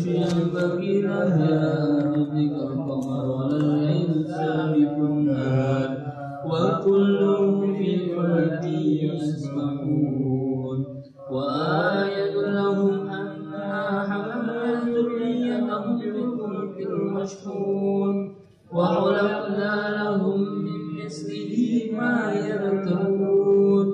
ينبغي لها أن تدرك القمر ولا الليل سابق النهار وكلهم في فلك يسبحون وآية لهم أنا حملنا ذريتهم بالفلك المشحون وخلقنا لهم من مثله ما يركبون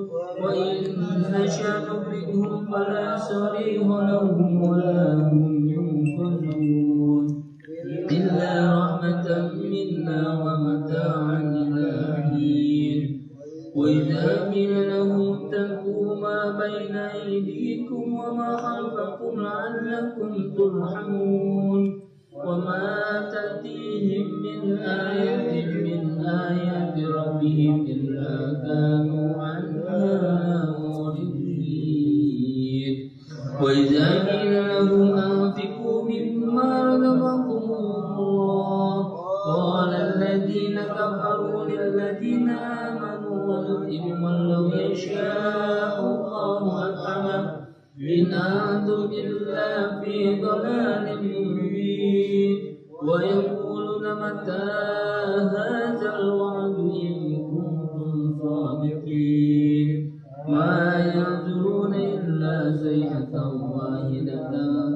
وإن نشأ نخرجهم فلا صريخ لهم ولا هم ينقذون إلا رحمة منا ومتاعا إلى حين وإذا قيل لهم اتقوا ما بين أيديكم وما خلفكم لعلكم ترحمون وما تأتيهم من آية من آيات ربهم إلا كانوا عنها معرضين وإذا قيل لهم أنفقوا مما رزقكم الله قال الذين كفروا للذين آمنوا ونطعم من لو يشاء الله أطعمه إن أنتم إلا في ضلال مبين ويقولون متى هذا الوعد إن كنتم صادقين ما ينظرون إلا صيحة واحدة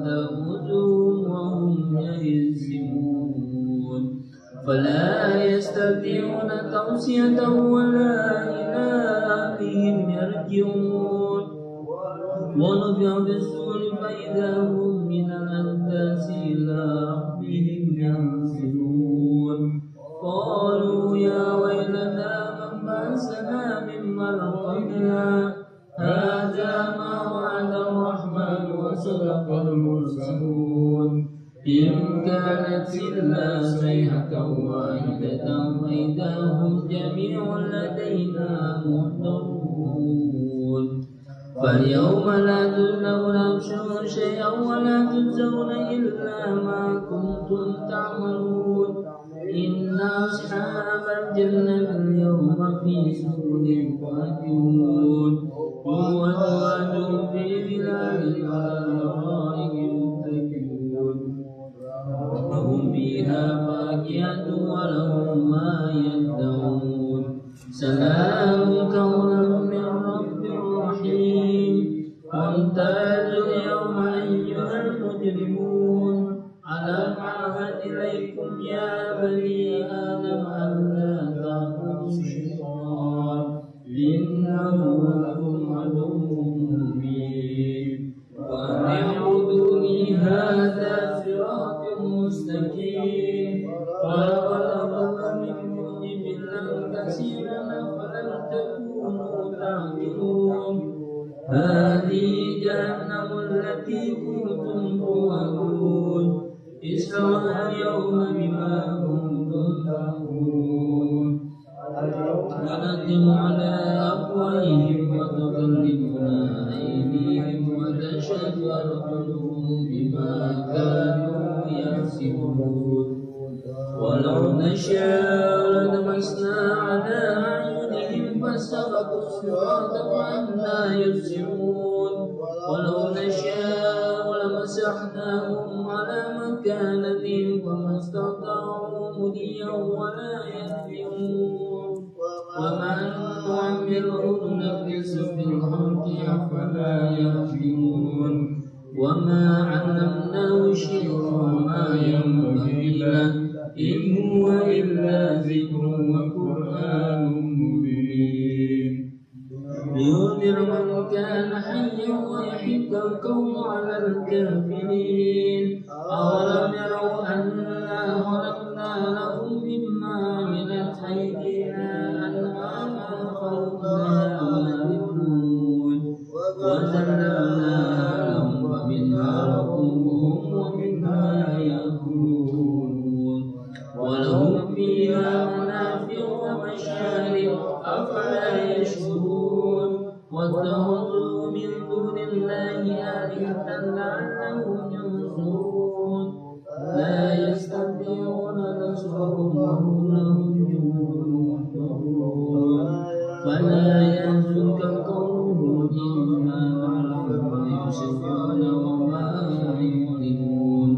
تأخذهم وهم يهزمون فلا يستطيعون توصية ولا إلى أهلهم يرجعون ونفخ في الصور فإذا هم من الأجداث إلى ربهم ينسلون قالوا يا ويلنا من بعثنا من مرقدنا هذا ما وعد الرحمن وصدق المرسلون إن كانت إلا صيحة واحدة فإذا هم جميع لدينا محضرون فاليوم لا تظلمون نفس شيئا ولا تجزون إلا ما كنتم تعملون إن أصحاب الجنة اليوم في سرور فاكهون وأزواج في ظلال على الأرائك متكئون وهم فيها فاكهة ولهم ما يدعون سلام قولا من رب رحيم وامتازوا اليوم أيها المجرمون ألم أعهد إليكم يا بني آدم ألا تعبدوا الشيطان إنه لكم عدو مبين وأن اعبدوني هذا صراط مستقيم ولقد أضل منكم جبلا كثيرا فلم تكونوا تعقلون هذه جهنم التي كنتم توعدون اصلوها اليوم بما كنتم تكفرون ونختم على أفواههم وتكلمنا أيديهم وتشهد أرجلهم بما كانوا يكسبون ولو نشاء لطمسنا على أعينهم فاستبقوا الصراط فأنى يبصرون ولو نشاء لمسحناهم على مكانتهم فما استطاعوا مضيا ولا يهدئون ومن نعمره ننقصه في الخلق أفلا يعقلون وما علمناه الشعر وما ينبغي له إن هو إلا ذكر وقرآن مبين لينذر من كان حيا ويحق القوم على الكافرين أولم يروا أنا خلقنا لهم مما عملت أيدينا أنعاما خلقناها ونعلمون وذللناها لهم ومنها ركوبهم ومنها يأكلون ولهم فيها منافع ومشارب أفلا يشكرون واتخذوا من دون الله آلهة لعلهم ينصرون لا يستطيعون نصرهم وهم لهم جنود محضرون فلا يحزنك قولهم إنا نعلم ما يسرون وما يعلنون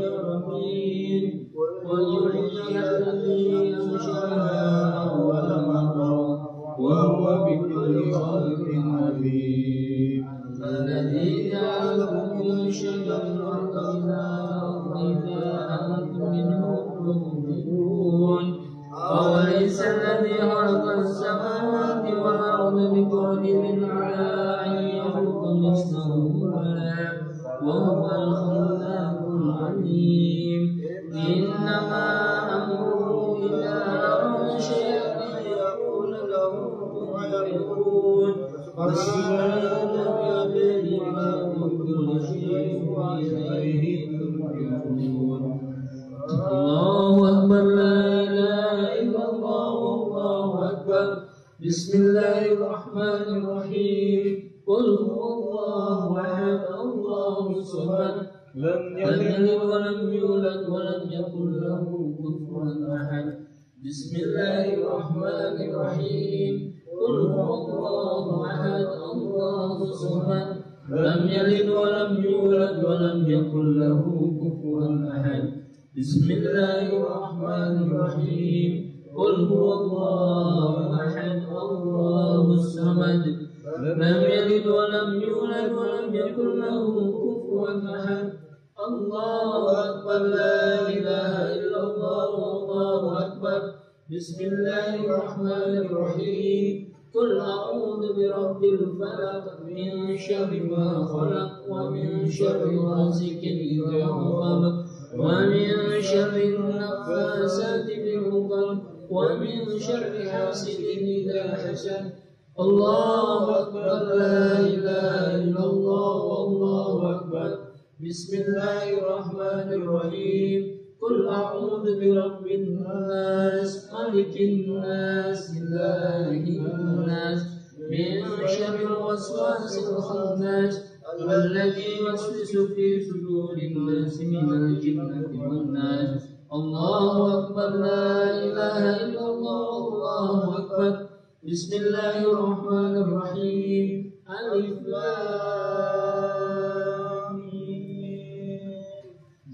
رحيم ويحيي الذي أنشأها أول مرة وهو بكل خلق عليم الذي جعلكم من شجر الأرض إذا أنتم منه تنفقون أوليس الذي خلق السماوات والأرض بقادر على أن يخلق مثلهم بلى وهو الخلاق العليم إنما أمره إذا أراد شيئا أن يقول له كن فيكون وسبحان الذي بكل شيء وإليه ترجعون الله أكبر لا إله إلا الله والله أكبر بسم الله الرحمن الرحيم قل هو الله أحد الله الصمد لم يلد ولم يولد ولم يكن له كفوا أحد بسم الله الرحمن الرحيم قل هو الله أحد الله الصمد لم يلد ولم يولد ولم يكن له كفوا أحد بسم الله الرحمن الرحيم قل هو الله أحد الله الصمد لم يلد ولم يولد ولم يكن له كفوا أحد الله أكبر لا إله إلا الله والله أكبر بسم الله الرحمن الرحيم قل أعوذ برب الفلق من شر ما خلق ومن شر غاسق إذا وقب ومن شر النفاثات في العقد ومن شر حاسد إذا حسد الله أكبر لا إله إلا الله والله أكبر بسم الله الرحمن الرحيم قل أعوذ برب الناس ملك الناس إله الناس من شر الوسواس الخناس الذي يوسوس في صدور الناس من الجنة والناس الله أكبر لا إله إلا الله والله أكبر بسم الله الرحمن الرحيم ألف لام ميم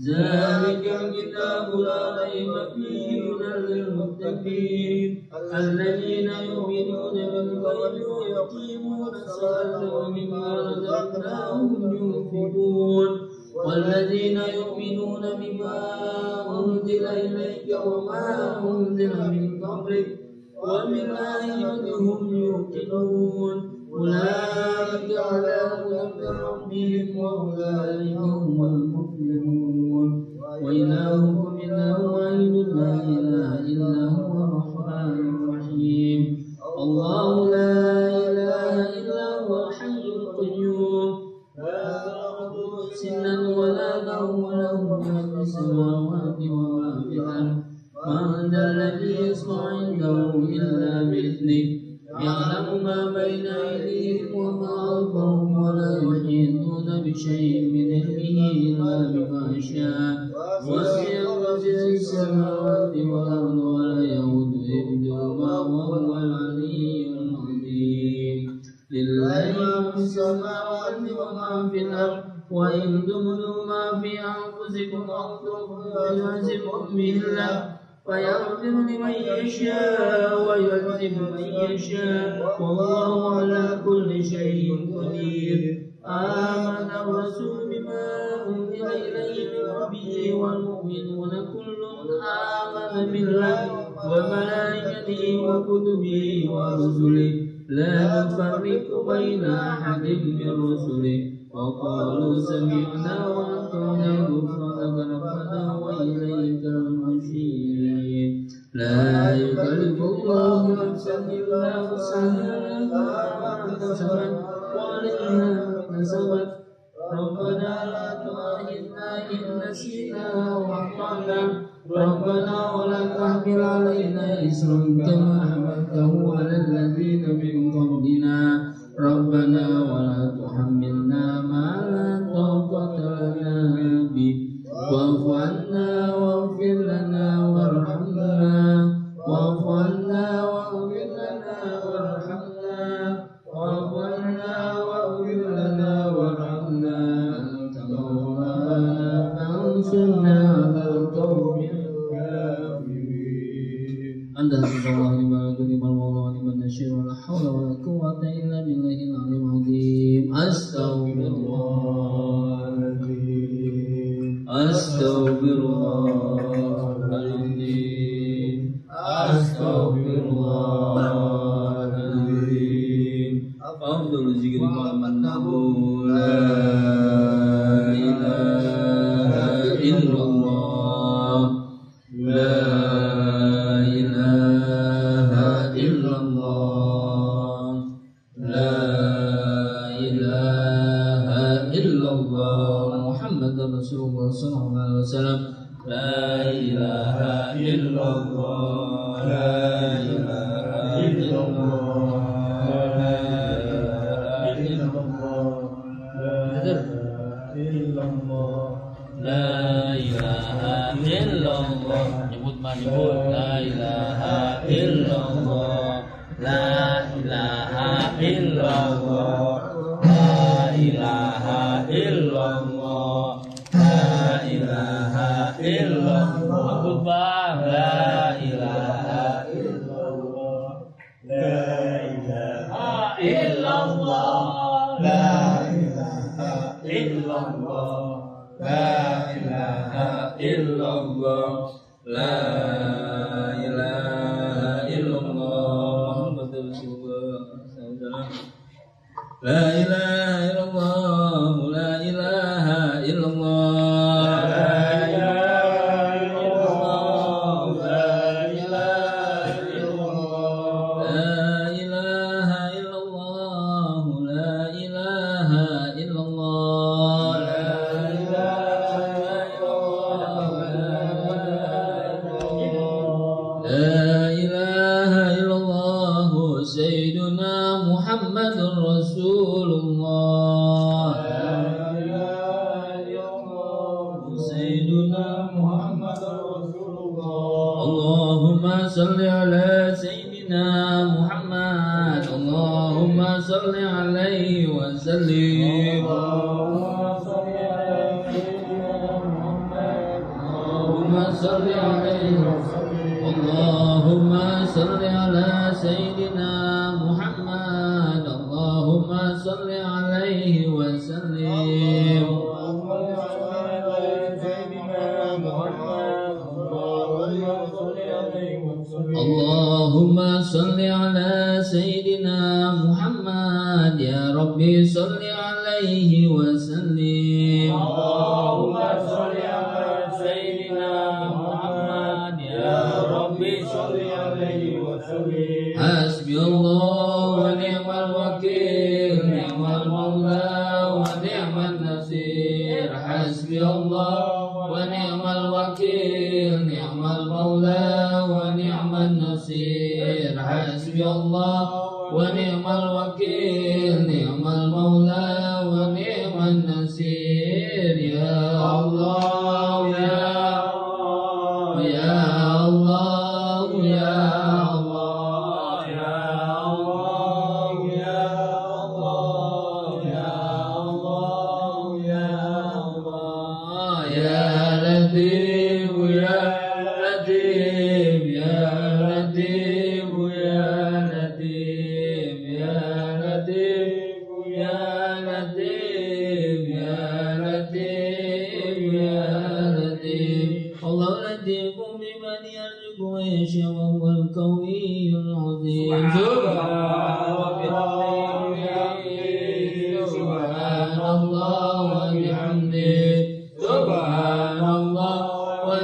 ذلك الكتاب لا ريب فيه هدى للمتقين الذين يؤمنون بالغيب ويقيمون الصلاة ومما رزقناهم ينفقون والذين يؤمنون بما أنزل إليك وما أنزل من قبلك وبالآخرة هم يوقنون أولئك على هدى من ربهم وأولئك هم المفلحون وإلهكم إله واحد لا إله إلا هو الرحمن الرحيم الله لا إله إلا هو الحي القيوم لا تأخذه سنة ولا نوم له ما في السماوات وما في الأرض من ذا الذي يشفع عنده إلا بإذنه يعلم ما بين أيديهم وما خلفهم ولا يحيطون بشيء من علمه إلا بما شاء وسع كرسيه السماوات والأرض ولا يئوده حفظهما وهو العلي العظيم لله ما في السماوات وما في الأرض وإن تبدوا ما في أنفسكم أو تخفوه يحاسبكم به الله فيغفر لمن يشاء ويعذب من يشاء والله على كل شيء قدير آمن الرسول بما أنزل إليه من ربه والمؤمنون كل آمن بالله وملائكته وكتبه ورسله لا نفرق بين أحد من رسله وقالوا سمعنا وأطعنا غفرانك ربنا وإليك المصير لا يكلف الله نفسا إلا وسعها ما كسبت وعليها ما اكتسبت ربنا لا تؤاخذنا إن نسينا وأخطأنا ربنا ولا تحمل علينا إصرا كما حملته على الذين من قبلنا ربنا ولا تحملنا ما لا طاقة لنا به واعف عنا واغفر لنا وارحمنا واعف عنا واغفر لنا وارحمنا واعف عنا واغفر لنا وارحمنا أنت مولانا فانصرنا القوم الكافرين. أنت حسبي الله ونعم الوكيل ونعم المولى ونعم النصير ولا حول ولا قوة إلا بالله العلي العظيم. أستغفر الله العظيم أستغفر الله العظيم أستغفر الله العظيم. أفضل الذكر أنه لا إله إلا الله لا إله إلا الله لا إله إلا الله محمد رسول الله صلى الله عليه وسلم. لا إله إلا الله لا إله إلا الله لا إله إلا الله لا إله إلا الله. Nyebut mah nyebut la ilaha illallah la ilaha illallah la ilaha illallah la ilaha illallah. Nyebut bang la ilaha illallah la ilaha illallah la ilaha illallah la ilaha illallah la ilaha illallah Muhammadur Rasulullah. La ilaha illallah la ilaha illallah la ilaha illallah la ilaha illallah la ilaha illallah la ilaha illallah la ilaha illallah Sayyiduna Muhammadur Rasulullah. Sayyiduna Muhammadur Rasulullah. Allahumma salli ala Sayyidina Muhammad. Allahumma salli alaihi wa sallim. Allahumma salli ala Sayyidina Muhammad. Allahumma salli alaihi wa sallim. Allahumma salli ala Sayyidina Muhammad. Allahumma salli alaihi wa sallim. Allahumma salli ala Sayyidina Muhammad. Ya Rabbi salli alaihi wa sallim. Allahumma salli ala Sayyidina Muhammad. Ya Rabbi salli alaihi wa sallim. Hasbi Allah wa ni'mal wakil ni'mal maula wa ni'man nasir. Hasbi Allah wa ni'mal wakil ni'mal maula wa ni'man nasir. Hasbi Allah wa ni'mal wakil ni'mal maula wa ni'man nasir. Ya Allah ya Allah ya Allah ya Allah ya Allah ya Allah ya Allah ya Allah ya Latif ya Latif ya Latif ya Latif ya Latif ya Latif ya Latif ya Latif. Allah Latif biman yarzuqu wa yasha wa huwal qawiyyul azim. Subhanallah wa bihamdihi subhanallah wa bihamdihi subhanallah wa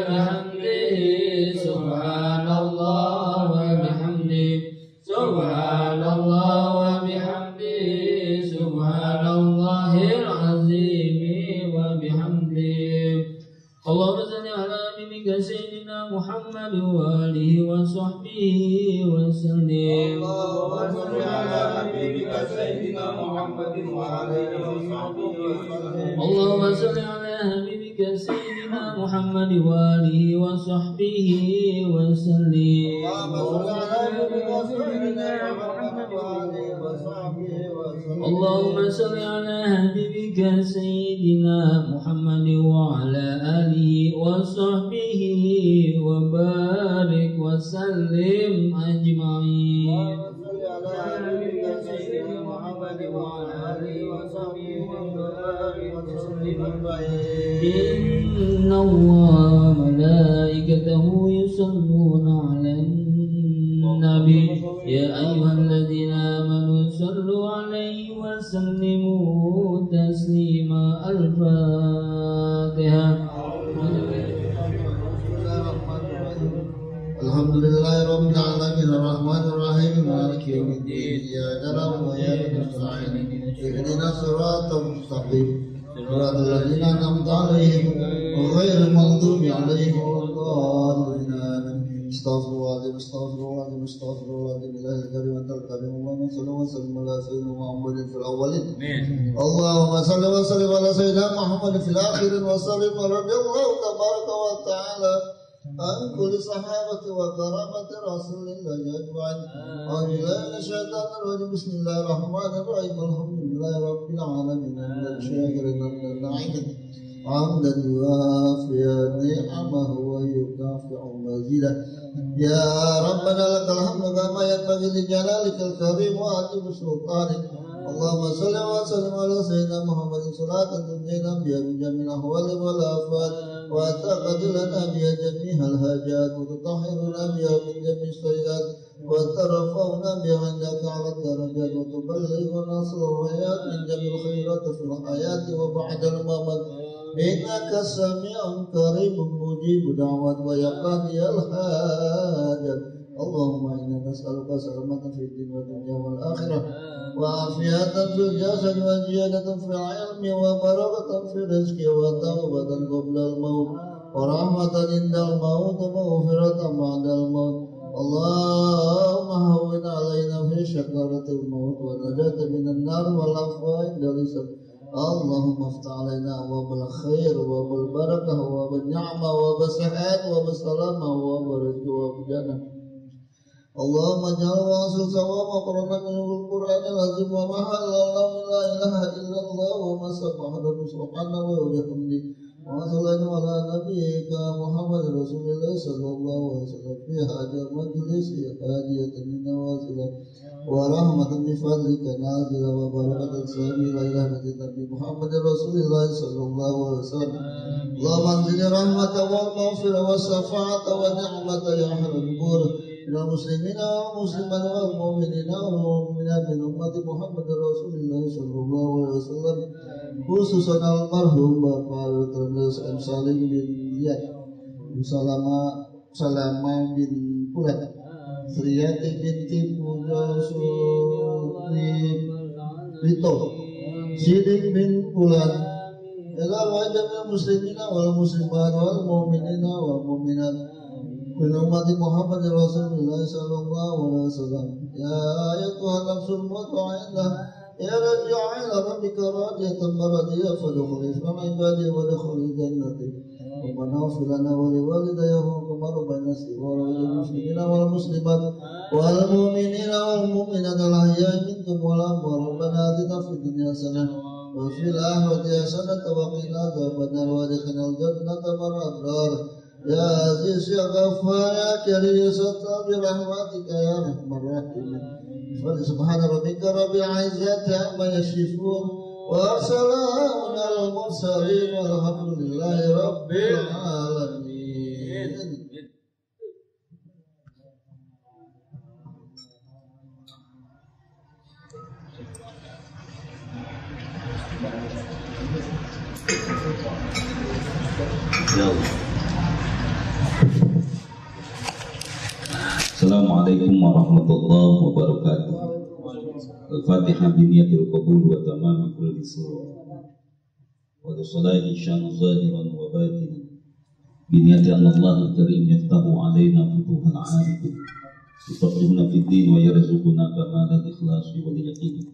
bihamdihi subhanallah wa bihamdihi subhanallahil azim wa bihamdihi. Allahumma salli ala habibika sayyidina Muhammad wa alihi wa sahbihi wa sallim. Allahumma salli ala habibika sayyidina Muhammadin wa alihi wa sahbihi wa sallim. Allahumma salli ala habibika sayyidina Muhammad wa alihi wa sahbihi wa sallim. Allahumma salli ala habibika sayyidina Muhammad wa ala alihi وصحبه وبارك وسلم أجمعين. إن الله ملائكته يصلون على النبي يا أيها الذين آمنوا صلوا عليه وسلموا تسليما. الفاتحة. Alhamdulillahi rabbil alamin arrahmanir rahim maliki yaumiddin iyyaka na'budu wa iyyaka nasta'in ihdinas siratal mustaqim siratal ladzina an'amta 'alaihim ghairil maghdubi 'alaihim waladdallin. Astaghfirullahaladzim, astaghfirullahaladzim, astaghfirullahaladzim. Illahil karim antal karim. Allahumma salli wa sallim ala sayyidina Muhammadin fil awwalin. Allahumma salli wa sallim ala sayyidina Muhammadin fil akhirin wa sallim radhiyallahu tabaraka wa ta'ala an kulli sahabati wa karamati rasulillahi ajma'in. A'udzubillahi minasyaitonir rajim. Bismillahirrahmanirrahim. Alhamdulillahi rabbil alamin. Syakirin lillahi na'imin. Hamdan yuwafi ni'amahu wa yukafi'u mazidah. Ya Rabbana lakal hamdu kama yanbaghi li jalalikal karim wa azimi sultanik. Allahumma salli wa sallim ala sayyidina Muhammadin salatan tunjina biha min jamil ahwali wal afat wa taqdi lana biha jami'al hajat wa tutahhiruna biha min jami'is sayyi'at wa tarfa'una biha indaka 'ala darajat wa tuballighuna salawat min jamil khairat fil hayati wa ba'dal mamat. Innaka sami'un qaribun mujibud da'wat wa yaqdiyal hajat. Allahumma inna nas'aluka salamatan fid din wa dunya wal akhirah wa afiyatan fil jasad wa ziyadatan fil ilmi wa barakatan fil rizqi wa tawbatan qabla al maut wa rahmatan indal maut wa maghfiratan ba'dal maut. Allahumma hawwin 'alaina fi syakaratil maut wa najatan minan nar wal afwa indal hisab. Allahumma aftah 'alaina abwabal khair wa bil barakah wa bin ni'mah wa bis sihat wa bis salamah wa rizqi wa jannah. Allahumma ja'al wasil sawab wa qur'an min al-Qur'an al-azim wa ma halalla la ilaha illallah wa ma subhanahu subhanahu wa bihamdi wa sallallahu ala nabiyyika Muhammad Rasulullah sallallahu alaihi wasallam fi hadhihi majlis hadiyatan min nawazil wa rahmatan bi fadlika nazila wa barakatan sabi la ilaha illa anta Muhammad Rasulullah sallallahu alaihi wasallam. Allahumma anzil rahmatan wa maghfiratan wa shafa'atan wa ni'matan ya haqqur المسلمين والمسلمات والمؤمنين والمؤمنات من أمة محمد رسول الله صلى الله عليه وسلم khususan almarhum Bapak Terus M. Salim bin Ziyad Salama bin Pulat Sriyati binti Puja Suri Rito Sidik bin Pulat ila wajah muslimina wal muslimat wal mu'minina wal mu'minat bin ummati Muhammad Rasulullah sallallahu alaihi wasallam. Ya ayatuhan nafsul mutmainnah ya raji'a ila rabbika radiyatan maradiyah fadkhuli fi ibadi wa dkhuli jannati wa naghfir lana wa liwalidayya kama rabbayana saghira lil muslimina wal muslimat wal mu'minina wal mu'minat al ahya'i minkum wal amwat rabbana atina fid dunya hasanah wa fil akhirati hasanah wa qina adzabannar wa adkhilnal jannata ma'al abrar. Ya Aziz ya Ghaffar ya Karim ya Sattar bi rahmatika ya Arhamar Rahimin. Subhana rabbika rabbil izzati amma yasifun wa salamun alal mursalin walhamdulillahi rabbil alamin. Ya Allah. Assalamualaikum warahmatullahi wabarakatuh. Al-Fatihah biniyatil qabul wa tamami kulli surah wa lisalahi syanu zahiran wa batinan biniyati anna Allah al-karim yaftahu alaina futuhal arifin yufaqihuna fid din wa yarzuquna kamalal ikhlasi wal yaqin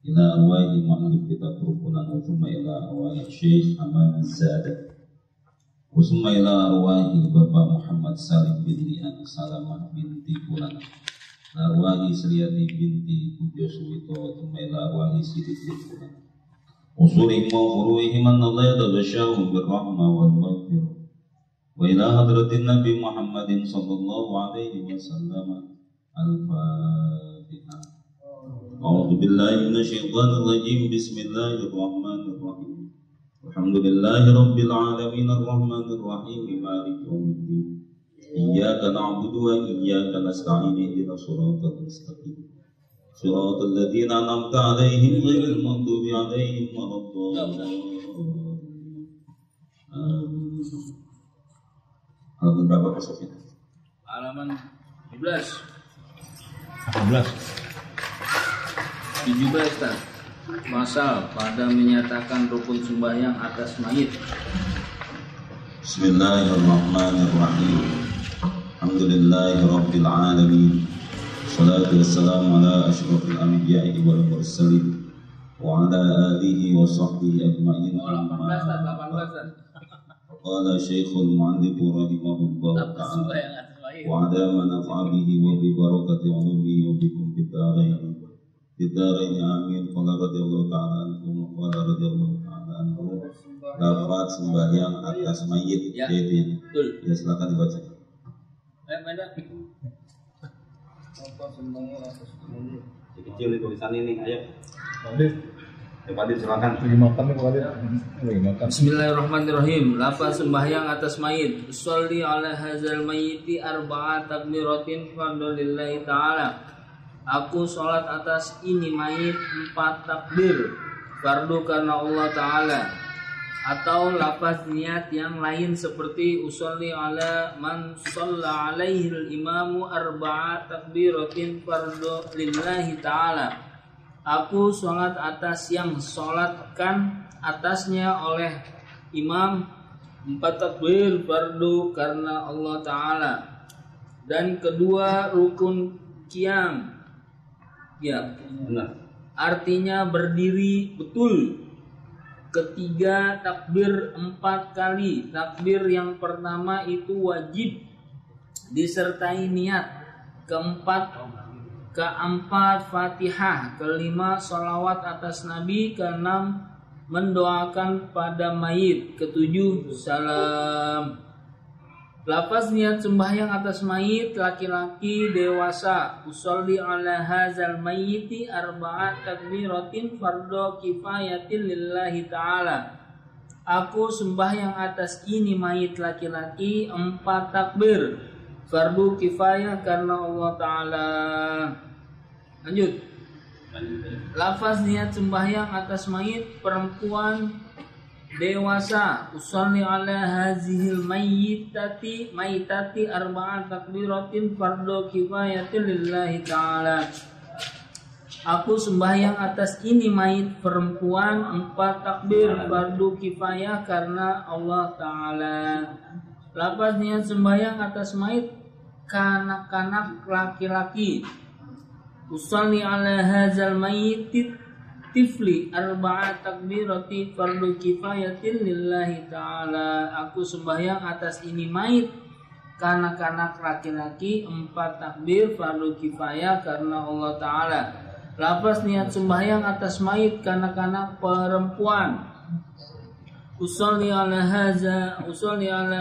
ila arwahi ma'alif kitab rukunan wa thumma ila arwahi Syekh Hamam Sadat Usma ila arwahi Bapak Muhammad Salim binti Salamah binti Pulan arwahi Sriyati binti Pujo Suwito Usma ila arwahi Sidik binti Pulan usurihim wa furuihim an Allah yadagashahum birrahmah wal maghfirah وإلى حضرة النبي محمد صلى الله عليه وسلم الفاتحة. أعوذ بالله من الشيطان الرجيم. بسم الله الرحمن الرحيم. الحمد لله رب العالمين الرحمن الرحيم مالك يوم الدين. إياك نعبد وإياك نستعين اهدنا الصراط المستقيم صراط الذين أنعمت عليهم غير المغضوب عليهم ولا الضالين. Halaman berapa besoknya? Halaman 17. 17 Ustaz. Pasal pada menyatakan rukun sembahyang atas mayit. Bismillahirrahmanirrahim. Alhamdulillahi rabbil alamin. Salatu wassalamu ala asyrafil anbiya'i wal mursalin wa ala alihi wa sahbihi ajma'in. 18. Qala Syekhul Mu'allif rahimahullah ta'ala wa ala man nafa'a bihi wa bi barakati ulumihi wa bikum bid-darain amin. Qala radhiyallahu ta'ala anhu wa qala radhiyallahu ta'ala anhu. Lafaz sembahyang atas mayit ya, yaitu betul. Ya, silakan dibaca. Kecil nih tulisan ini, ayo. Pak silakan. Bismillahirrahmanirrahim. Lafaz sembahyang atas mayit. Sholli ala hadzal mayyiti arba'at takbiratin fardlillahi ta'ala. Aku sholat atas ini mayit 4 takbir fardu karena Allah Ta'ala. Atau lafaz niat yang lain seperti usolli ala man shalla alaihi al-imamu arba'at takbiratin fardu lillahi ta'ala. Aku sholat atas yang sholatkan atasnya oleh imam 4 takbir fardu karena Allah Ta'ala. Dan kedua rukun qiyam, ya, Benar. artinya berdiri betul. Ketiga takbir 4 kali. Takbir yang pertama itu wajib disertai niat. Keempat Fatihah. Kelima sholawat atas Nabi. Keenam mendoakan pada mayit. Ketujuh salam. Lafaz niat sembahyang atas mayit laki-laki dewasa. Usolli ala hadzal mayyiti arba'at takbiratin fardhu kifayatin lillahi ta'ala. Aku sembahyang atas ini mayit laki-laki 4 takbir fardu kifayah karena Allah Ta'ala. Lanjut. Lafaz niat sembahyang atas mayit perempuan dewasa. Usolli ala hazihil maitati arba'at takbiratin fardu kifayatin lillahi ta'ala. Aku sembahyang atas ini mayit perempuan 4 takbir fardu kifayah karena Allah Ta'ala. Lafaz niat sembahyang atas mayit kanak-kanak laki-laki. Usolli ala hadzal mayyiti tifli arba'at takbirati fardu kifayatin lillahi ta'ala. Aku sembahyang atas ini mayit kanak-kanak laki-laki 4 takbir fardu kifayah karena Allah Ta'ala. Lafaz niat sembahyang atas mayit kanak-kanak perempuan. Usolli ala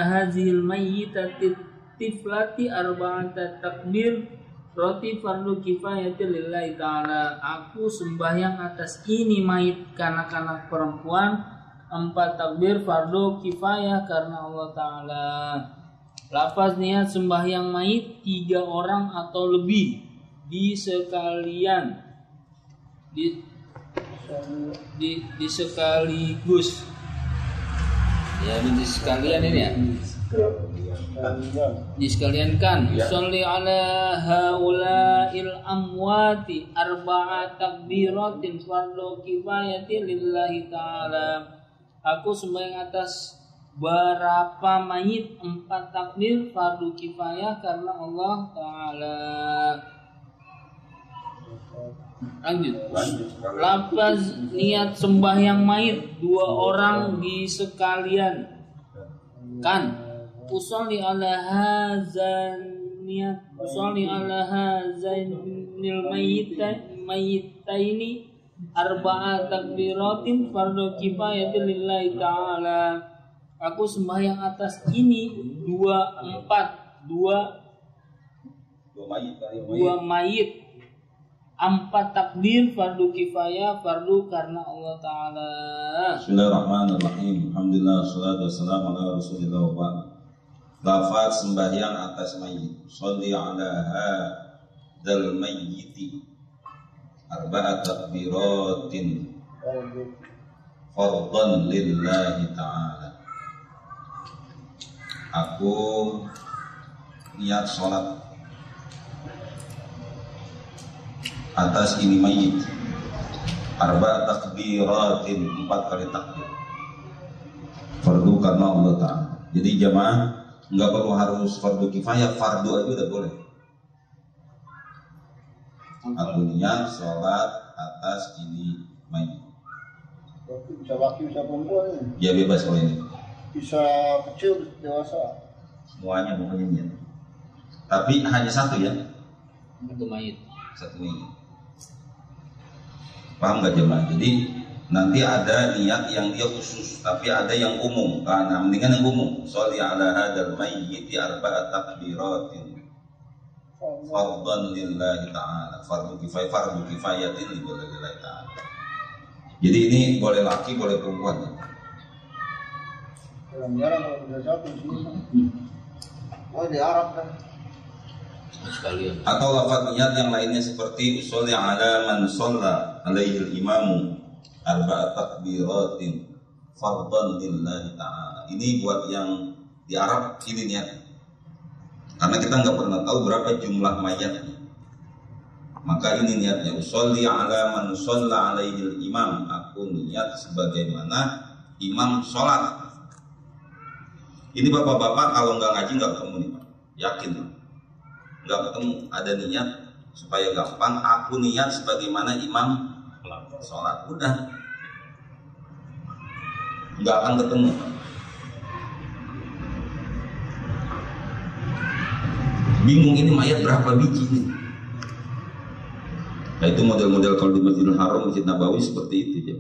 hadzil mayyitati tiflati arba'at takbir roti fardu kifayatin lillahi ta'ala. Aku sembahyang atas ini mayit kanak-kanak perempuan 4 takbir fardu kifayah karena Allah Ta'ala. Lafaz niat sembahyang mayit 3 orang atau lebih di sekalian di sekaligus, ya, di sekalian ini ya, disekaliankan. Sholli ala haula'il amwati arba'at takbiratin fardu kifayatin lillahi ta'ala. Aku sembahyang atas berapa mayit 4 takbir fardu kifayah karena Allah Ta'ala. Lanjut. Lafaz niat sembahyang mayit 2 orang di sekalian kan. Usolli ala hazaniyat usolli ala hazanil mayyitaini arba'at takbiratin fardu kifayatin lillahi ta'ala. Aku sembahyang atas ini dua mayit, 4 takbir, fardu kifayah, fardu karena Allah Ta'ala. Bismillahirrahmanirrahim. Alhamdulillah, wassalatu wassalamu ala rasulillah wa ba'd. Lafaz sembahyang atas mayit. Sholli ala hadzal mayyiti arba'at takbiratin fardhan lillahi ta'ala. Aku niat sholat atas ini mayit, arba'at takbiratin, 4 kali takbir, fardu karena Allah Ta'ala. Jadi jamaah nggak perlu harus fardu kifayah, fardu aja udah boleh. Aku niat sholat atas ini mayit. Bisa laki, bisa perempuan. Ya bebas kalau ini. Bisa kecil, dewasa. Semuanya pokoknya niat. Tapi hanya satu ya. Satu mayit. Satu mayit. Paham gak jemaah? Jadi nanti ada niat yang dia khusus, tapi ada yang umum. Nah, mendingan yang umum. Sholli ala hadzal mayyiti arba'at takbiratin fardhan lillahi ta'ala. Fardu kifayatin lillahi ta'ala. Jadi ini boleh laki, boleh perempuan. Jarang-jarang kalau udah satu sini. Oh, di Arab kan. Sekalian. Atau lafaz niat yang lainnya seperti usolli ala man shalla alaihi imamu arba'at takbiratin fardhan lillahi ta'ala. Ini buat yang di Arab ini niat. Karena kita nggak pernah tahu berapa jumlah mayatnya. Maka ini niatnya, usolli ala man shalla alaihi imam. Aku niat sebagaimana imam sholat. Ini bapak-bapak kalau nggak ngaji nggak ketemu nih Pak. Yakin Pak. Nggak ketemu, ada niat supaya gampang. Aku niat sebagaimana imam sholat, udah nggak akan ketemu. Bingung ini mayat berapa biji nih? Nah itu model-model kalau di Masjidil Haram, Masjid Nabawi seperti itu ya.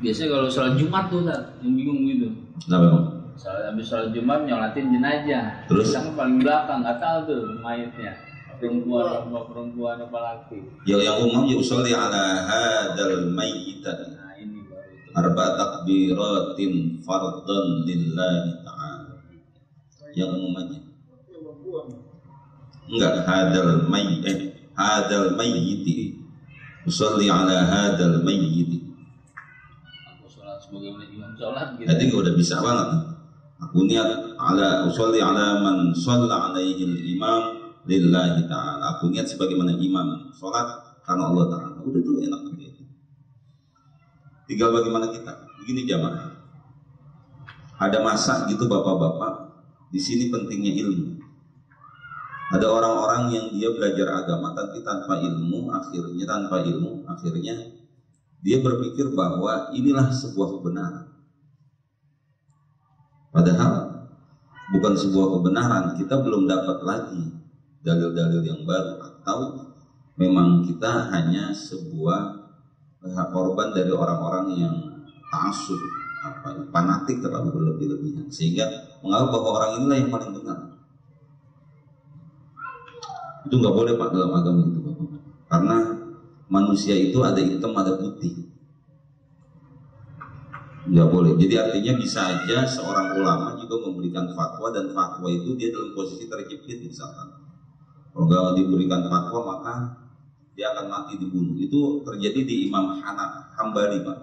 Biasanya kalau sholat Jumat tuh yang bingung gitu. Kenapa? Habis sholat Jumat nyolatin jenazah. Terus? Yang paling belakang nggak tahu tuh mayitnya. Perempuan apa laki. Ya yang umum ya usolli ala hadzal mayyit. Nah ini baru itu. Arba'at takbiratin fardhan lillahi ta'ala. Yang umum aja. Enggak, hadzal mayyit. Usolli ala hadzal mayyit. Aku sholat sebagai imam sholat gitu. Jadi udah bisa banget. Aku niat ala usolli ala man shalla alaihi imam lillahi ta'ala. Aku niat sebagaimana imam sholat karena Allah Ta'ala. Udah tuh enak gitu. Tinggal bagaimana kita. Begini jamaah. Ada masa gitu bapak-bapak. Di sini pentingnya ilmu. Ada orang-orang yang dia belajar agama tapi tanpa ilmu, akhirnya dia berpikir bahwa inilah sebuah kebenaran. Padahal bukan sebuah kebenaran. Kita belum dapat lagi dalil-dalil yang baru, atau memang kita hanya sebuah korban dari orang-orang yang ta'assub, fanatik terlalu berlebih-lebihan, sehingga menganggap bahwa orang inilah yang paling benar. Itu nggak boleh Pak dalam agama itu Bapak. Karena manusia itu ada hitam ada putih, nggak boleh. Jadi artinya bisa aja seorang ulama juga memberikan fatwa, dan fatwa itu dia dalam posisi terjepit misalkan. Kalau nggak diberikan fatwa maka dia akan mati dibunuh. Itu terjadi di Imam Hambali Pak.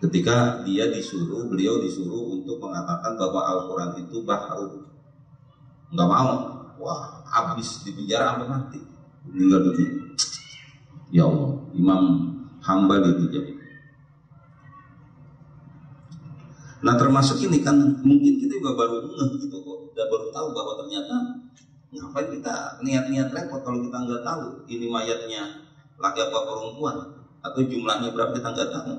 Ketika beliau disuruh untuk mengatakan bahwa Al-Quran itu bahru, nggak mau. Wah, habis di penjara sampai mati, meninggal dunia. Ya Allah, Imam Hambali itu jadi. Nah termasuk ini kan mungkin kita juga baru gitu kok, udah baru tahu bahwa ternyata ngapain kita niat-niat repot kalau kita nggak tahu ini mayatnya laki apa perempuan atau jumlahnya berapa kita nggak tahu.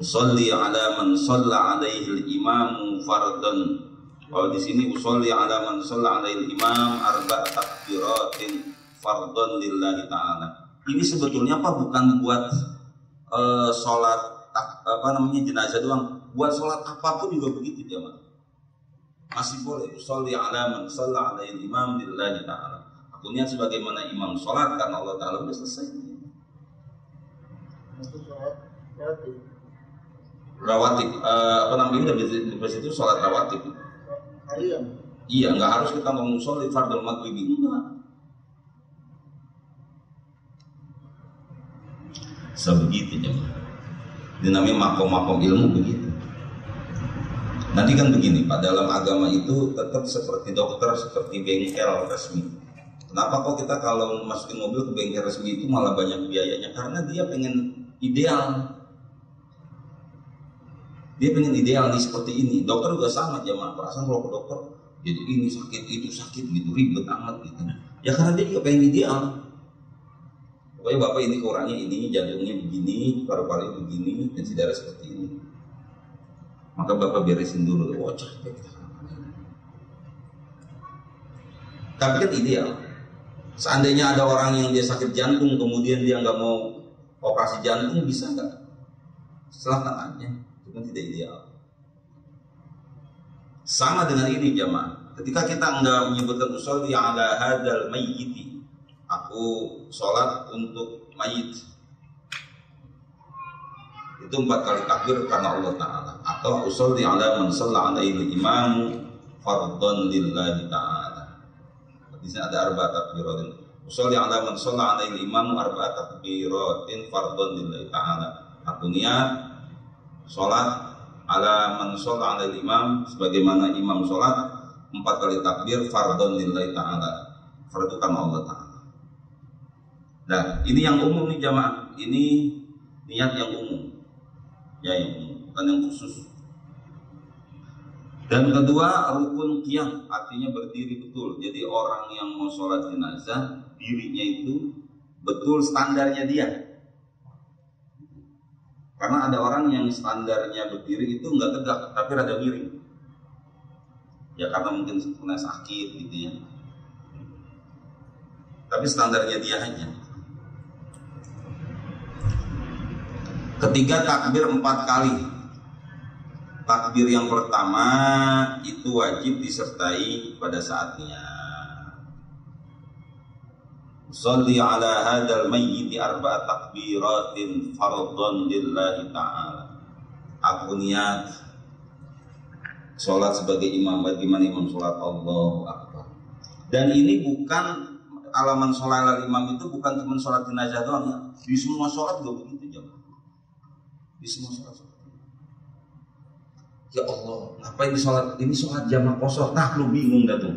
Usolli ala man shalla alaihi al-imam fardhan. Kalau di sini usolli ala man shalla alaihi al-imam arba'at takbiratin fardhan lillahi ta'ala. Ini sebetulnya apa bukan buat sholat jenazah doang, buat sholat apapun juga begitu jamaah. Masih boleh sholli ala man shalla alaihi imam lillahi ta'ala. Aku niat sebagaimana imam sholat karena Allah Ta'ala udah selesai. Rawatib, itu sholat rawatib. Iya, nggak harus kita ngomong sholli fardhu maghrib, enggak. Sebegitu jemaah. Ini namanya makom-makom ilmu begitu. Nanti kan begini, Pak, dalam agama itu tetap seperti dokter, seperti bengkel resmi. Kenapa kok kita kalau masukin mobil ke bengkel resmi itu malah banyak biayanya? Karena dia pengen ideal. Dia pengen ideal nih seperti ini. Dokter juga sama jemaah. Perasaan kalau ke dokter, jadi ini sakit, itu sakit gitu, ribet amat gitu. Ya karena dia juga pengen ideal. Pokoknya bapak ini kurangnya ini, jantungnya begini, paru-paru begini, tensi darah seperti ini. Maka bapak beresin dulu, oh capek. Tapi kan ideal. Seandainya ada orang yang dia sakit jantung, kemudian dia nggak mau operasi jantung, bisa nggak? Silahkan aja, itu kan tidak ideal. Sama dengan ini jamaah. Ketika kita nggak menyebutkan usolli ala hadzal mayyiti, aku sholat untuk mayit, itu 4 kali takbir karena Allah Ta'ala. Atau usolli ala man shalla alaihi imamu fardhan lillahi ta'ala. Di sini ada 4 takbiratin. Usolli ala man shalla alaihi imamu 4 takbiratin fardhan lillahi ta'ala. Aku niat sholat ala man shalla alaihi imam, sebagaimana imam sholat 4 kali takbir fardhan lillahi ta'ala, fardu karena Allah Ta'ala. Nah, ini yang umum nih jamaah. Ini niat yang umum. Ya, yang umum, bukan yang khusus. Dan kedua, rukun qiyam, artinya berdiri betul. Jadi orang yang mau sholat jenazah, dirinya itu betul standarnya dia. Karena ada orang yang standarnya berdiri itu nggak tegak, tapi rada miring. Ya karena mungkin pernah sakit gitu ya. Tapi standarnya dia aja. Ketiga, takbir 4 kali. Takbir yang pertama itu wajib disertai pada saatnya. Sholli ala hadzal mayyiti 4 takbiratin fardhan lillahi ta'ala. Aku niat sholat sebagai imam, bagaimana imam sholat Allahu Akbar. Dan ini bukan alaman sholat imam itu bukan cuma sholat jenazah doang ya. Di semua sholat juga begitu jemaah. Di semua sholat. Ya Allah, ngapain di sholat ini sholat jamaah kosor? Nah, lu bingung dah tuh.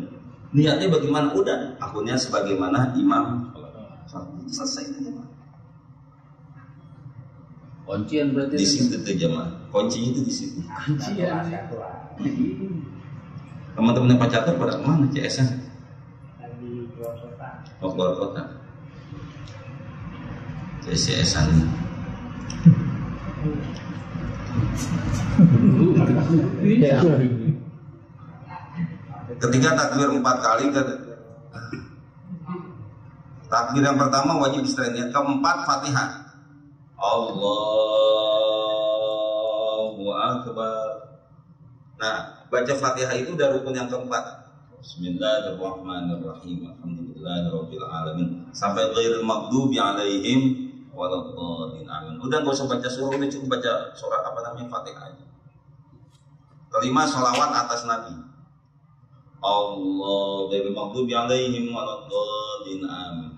Niatnya bagaimana? Udah, aku niat sebagaimana imam sholat. Selesai jemaah. Kuncian berarti di situ tuh jemaah. Kuncinya itu di situ. kuncian. Teman-teman yang Pak Catur pada mana CS-nya? Di luar kota. Oh, keluar kota. CS-an. Ketika takbir 4 kali, takbir yang pertama wajib disertai, keempat Fatihah. Allahu Akbar. Nah, baca Fatihah itu udah rukun yang keempat. Bismillahirrahmanirrahim. Alhamdulillahirabbil alamin. Sampai ghairil maghdubi alaihim waladhdallin. Amin. Udah enggak usah baca surah, udah cukup baca surah Fatihah aja. Kelima, sholawat atas Nabi. Allah ghairil maghdubi alaihim waladhdallin. Amin.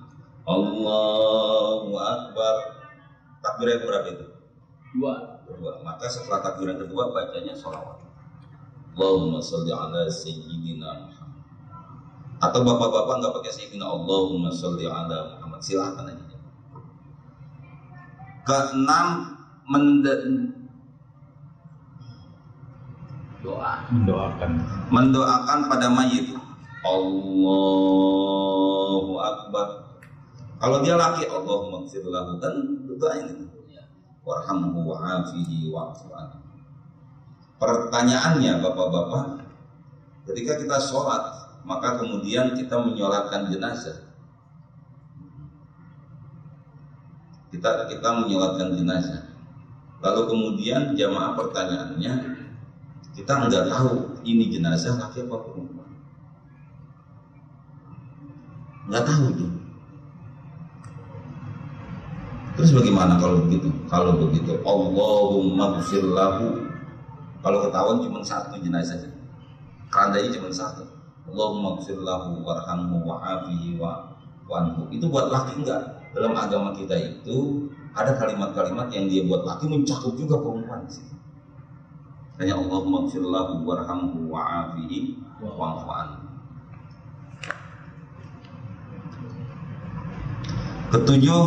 Allahu Akbar. Takbir yang berapa itu? 2. Maka setelah takbir yang kedua bacanya sholawat. Allahumma sholli ala sayyidina Muhammad. Atau bapak-bapak nggak pakai sayyidina, Allahumma sholli ala Muhammad, silakan aja. Keenam, mendoakan pada mayit. Allahu Akbar. Kalau dia laki, Allahumma ighfir lahu, kan doa ini. Warhamhu wa'afihi wa'fu anhu. Pertanyaannya bapak-bapak, ketika kita sholat, maka kemudian kita menyolatkan jenazah. Kita menyolatkan jenazah. Lalu kemudian jamaah pertanyaannya, kita nggak tahu ini jenazah laki apa perempuan, nggak tahu tuh. Terus bagaimana kalau begitu? Kalau begitu, Allahumma ghfir lahu. Kalau ketahuan cuma satu jenazah, kerandanya cuma satu. Allahumma ghfir lahu warhamhu wa'afihi wa'anhu. Itu buat laki enggak? Dalam agama kita itu ada kalimat-kalimat yang dia buat laki mencakup juga perempuan sih. Hanya Allahumma ghfir lahu warhamhu wa'afihi wa'anhu. Ketujuh,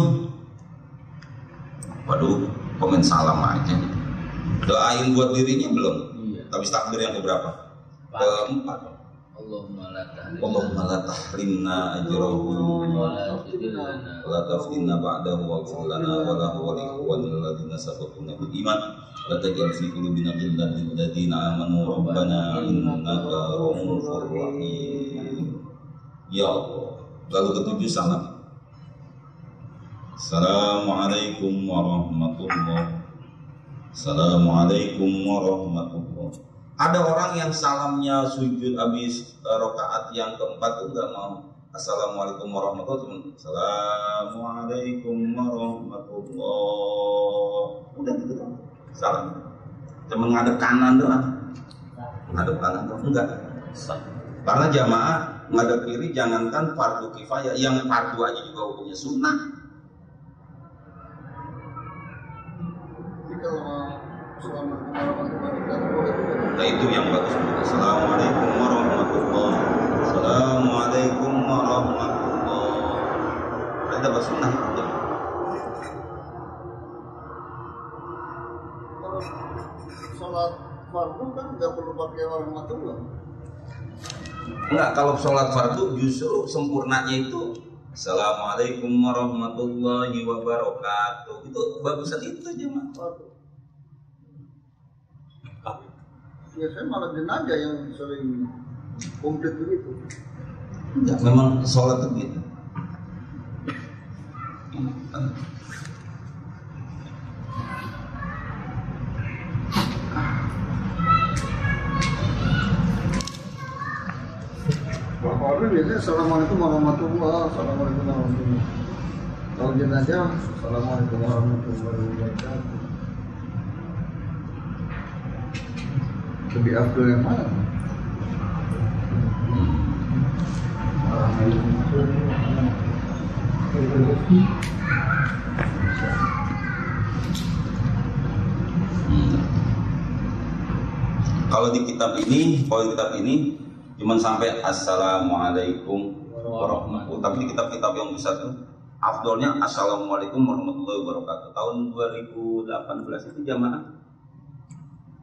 waduh, komen salam aja. Doain buat dirinya belum? Iya. Habis takbir yang keberapa? Keempat. Allahumma la tahrimna ajrahu wa la taftinna ba'dahu waghfir lana wa lahu wa li ikhwanina alladziina sabaquna bil iman la taj'al fi qulubina ghillan lil ladzina amanu rabbana innaka ra'ufur rahim. Ya Allah. Lalu ketujuh salam. Assalamualaikum warahmatullahi. Assalamualaikum warahmatullahi. Ada orang yang salamnya sujud habis rakaat yang keempat itu enggak mau Assalamualaikum warahmatullahi wabarakatuh. Assalamualaikum warahmatullahi. Udah gitu kan. Salam. Cuma ngadep kanan doang. Ngadep kanan doang enggak. Karena jamaah ngadep kiri jangankan fardu kifayah, yang fardu aja juga hukumnya sunnah. Nah itu yang bagus. Assalamualaikum warahmatullahi wabarakatuh. Assalamualaikum warahmatullahi wabarakatuh. Ada bersunnah itu. Kalau sholat fardu kan nggak perlu pakai warahmatullah. Enggak, kalau sholat fardu justru sempurnanya itu Assalamualaikum warahmatullahi wabarakatuh. Itu bagusan itu aja mah. Biasanya malah jenazah yang sering komplit begitu. Enggak, memang sholat begitu. Bapak biasanya Assalamualaikum warahmatullahi wabarakatuh. Kalau jenazah Assalamualaikum warahmatullahi wabarakatuh. Lebih afdal yang mana? Kalau di kitab ini cuma sampai Assalamualaikum warahmatullahi wabarakatuh. Tapi di kitab-kitab yang besar tuh afdolnya Assalamualaikum warahmatullahi wabarakatuh. Tahun 2018 itu jamaah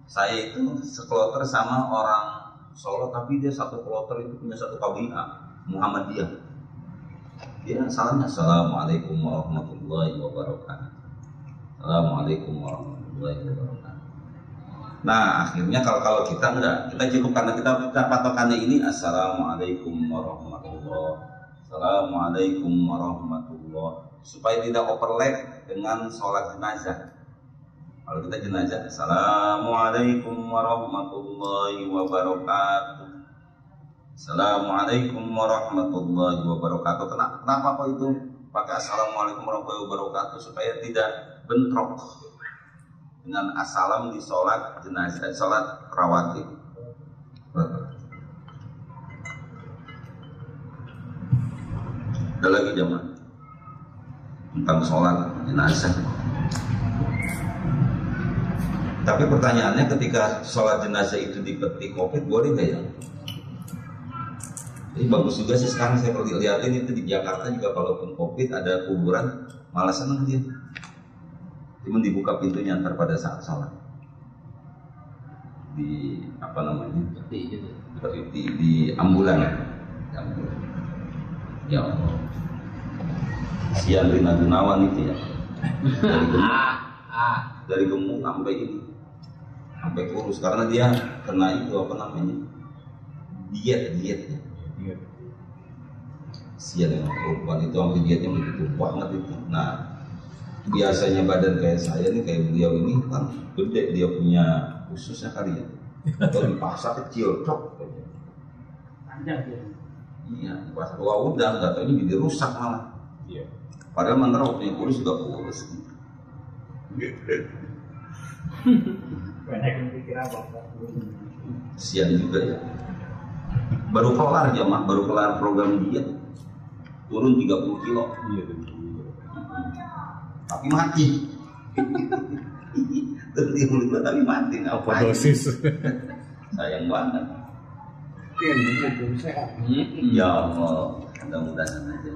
saya itu sekloter sama orang Solo, tapi dia satu kloter itu punya satu KBA Muhammadiyah. Dia salamnya Assalamualaikum warahmatullahi wabarakatuh. Assalamualaikum warahmatullahi wabarakatuh. Nah akhirnya kalau kita enggak, kita cukup karena kita patokannya ini Assalamualaikum warahmatullahi. Assalamualaikum warahmatullahi, supaya tidak overlap dengan sholat jenazah. Kalau kita jenazah, Assalamualaikum warahmatullahi wabarakatuh. Assalamualaikum warahmatullahi wabarakatuh. Kenapa kok itu pakai Assalamualaikum warahmatullahi wabarakatuh? Supaya tidak bentrok dengan assalam di sholat jenazah, sholat rawatib. Ada lagi jamaah tentang sholat jenazah. Tapi pertanyaannya ketika sholat jenazah itu dipetik COVID boleh nggak ya? Jadi bagus juga sih sekarang saya lihatin itu di Jakarta juga kalaupun COVID ada kuburan malah seneng dia. Cuma dibuka pintunya antar pada saat sholat. Di apa namanya? Di ambulan ya. Ya Allah. Sian Rina Gunawan itu ya. Dari gemuk sampai ini. Sampai kurus karena dia kena itu apa namanya dietnya. Sian yang perempuan itu sampai dietnya begitu banget itu. Nah biasanya badan kayak saya nih, kayak beliau ini kan gede, dia punya khususnya kali ya. Kalau dipaksa kecil, cok. Panjang ya. Iya, pas wah udah nggak tahu ini jadi rusak malah. Iya. Padahal mantra waktu yang kurus juga kurus. Banyak yang pikir apa? Sian juga ya. Baru kelar jamaah, baru kelar program diet, turun 30 kilo. Iya. Tapi mati. Tapi mati ngapain? Dosis. Sayang banget. Ini belum sehat. Ya Allah, mudah-mudahan aja.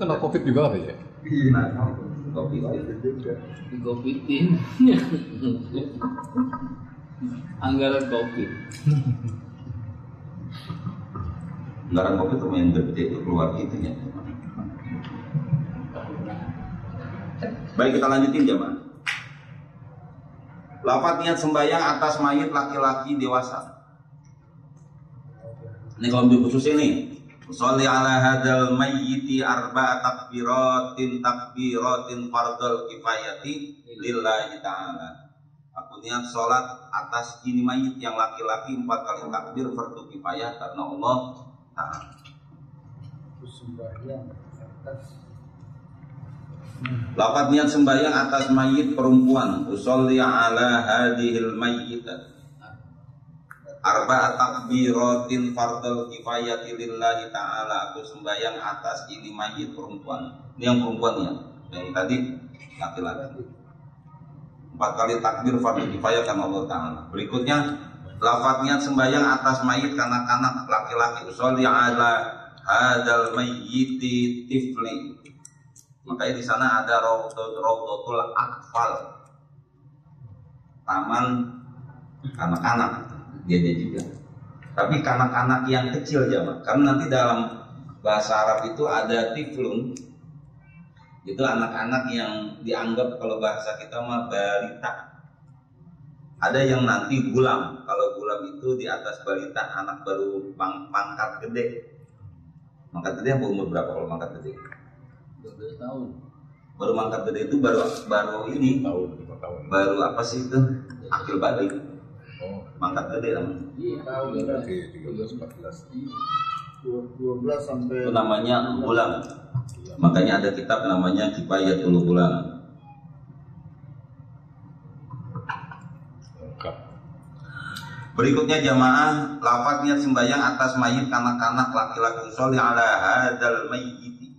Kena COVID juga apa ya? Nah, kopi Digopitin. Anggaran kopi. anggaran kopi tuh yang gede keluar gitu ya. Baik, kita lanjutin jemaah. Lafaz niat sembahyang atas mayit laki-laki dewasa. Ini kalau lebih khusus ini, sholli ala hadzal mayyiti arba'a takbiratin fardhul kifayati lillahi ta'ala. Aku niat sholat atas ini mayit yang laki-laki 4 kali takbir fardu kifayah karena Allah Ta'ala. Lafaz niat sembahyang atas mayit perempuan, usolli ala hadhil mayyitah arba'a takbiratin fardhul kifayati lillahi ta'ala. Aku sembahyang atas ini mayit perempuan. Ini yang perempuan ya. Yang tadi laki-laki. 4 kali takbir fardhu kifayah karena Allah Ta'ala. Berikutnya lafaz niat sembahyang atas mayit kanak-kanak laki-laki, usolli ala hadzal mayyiti tifli. Makanya di sana ada Raudhatul Atfal, taman anak-anak. Dia juga. Tapi kanak-kanak yang kecil jamaah. Karena nanti dalam bahasa Arab itu ada tiflun. Itu anak-anak yang dianggap kalau bahasa kita mah balita. Ada yang nanti gulam. Kalau gulam itu di atas balita, anak baru mangkat gede. Mangkat gede umur berapa kalau mangkat gede? 12 tahun. Baru mangkat gede itu baru ini. Tahun. Baru apa sih itu? Akil balik. Oh, Mangkat gede namanya. Iya. berarti 13-14. 12 sampai Itu namanya gulam. Makanya ada kitab namanya Kifayatul Gulam. Lengkap. Berikutnya jamaah, lafaz niat sembahyang atas mayit anak-anak laki-laki, sholli ala hadzal mayyiti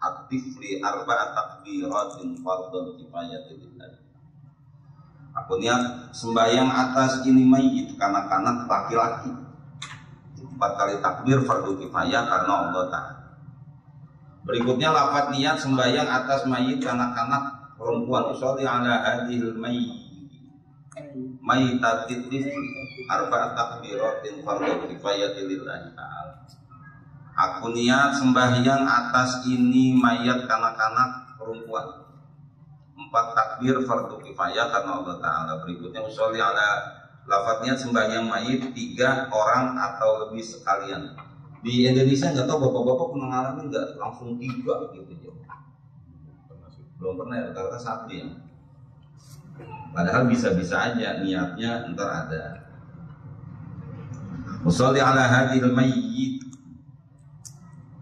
at-tifli arba'a takbiratin fardhul kifayati lillahi. Aku niat sembahyang atas ini mayit kanak-kanak laki-laki 4 kali takbir fardu kifayah karena Allah Ta'ala. Berikutnya lafaz niat sembahyang atas mayit kanak-kanak perempuan, sholli ala hadhil mayyitatit tifli arba'a takbiratin fardu kifayati lillahi ta'ala. Aku niat sembahyang atas ini mayat kanak-kanak perempuan 4 takbir fardu kifayah karena Allah Ta'ala. Berikutnya usolli ala lafadznya sembahyang mayit 3 orang atau lebih sekalian. Di Indonesia nggak tahu bapak-bapak pernah ngalamin nggak langsung 3 gitu ya? Belum pernah ya, rata-rata 1 ya. Padahal bisa-bisa aja niatnya ntar ada. Usolli ala hadil mayyit,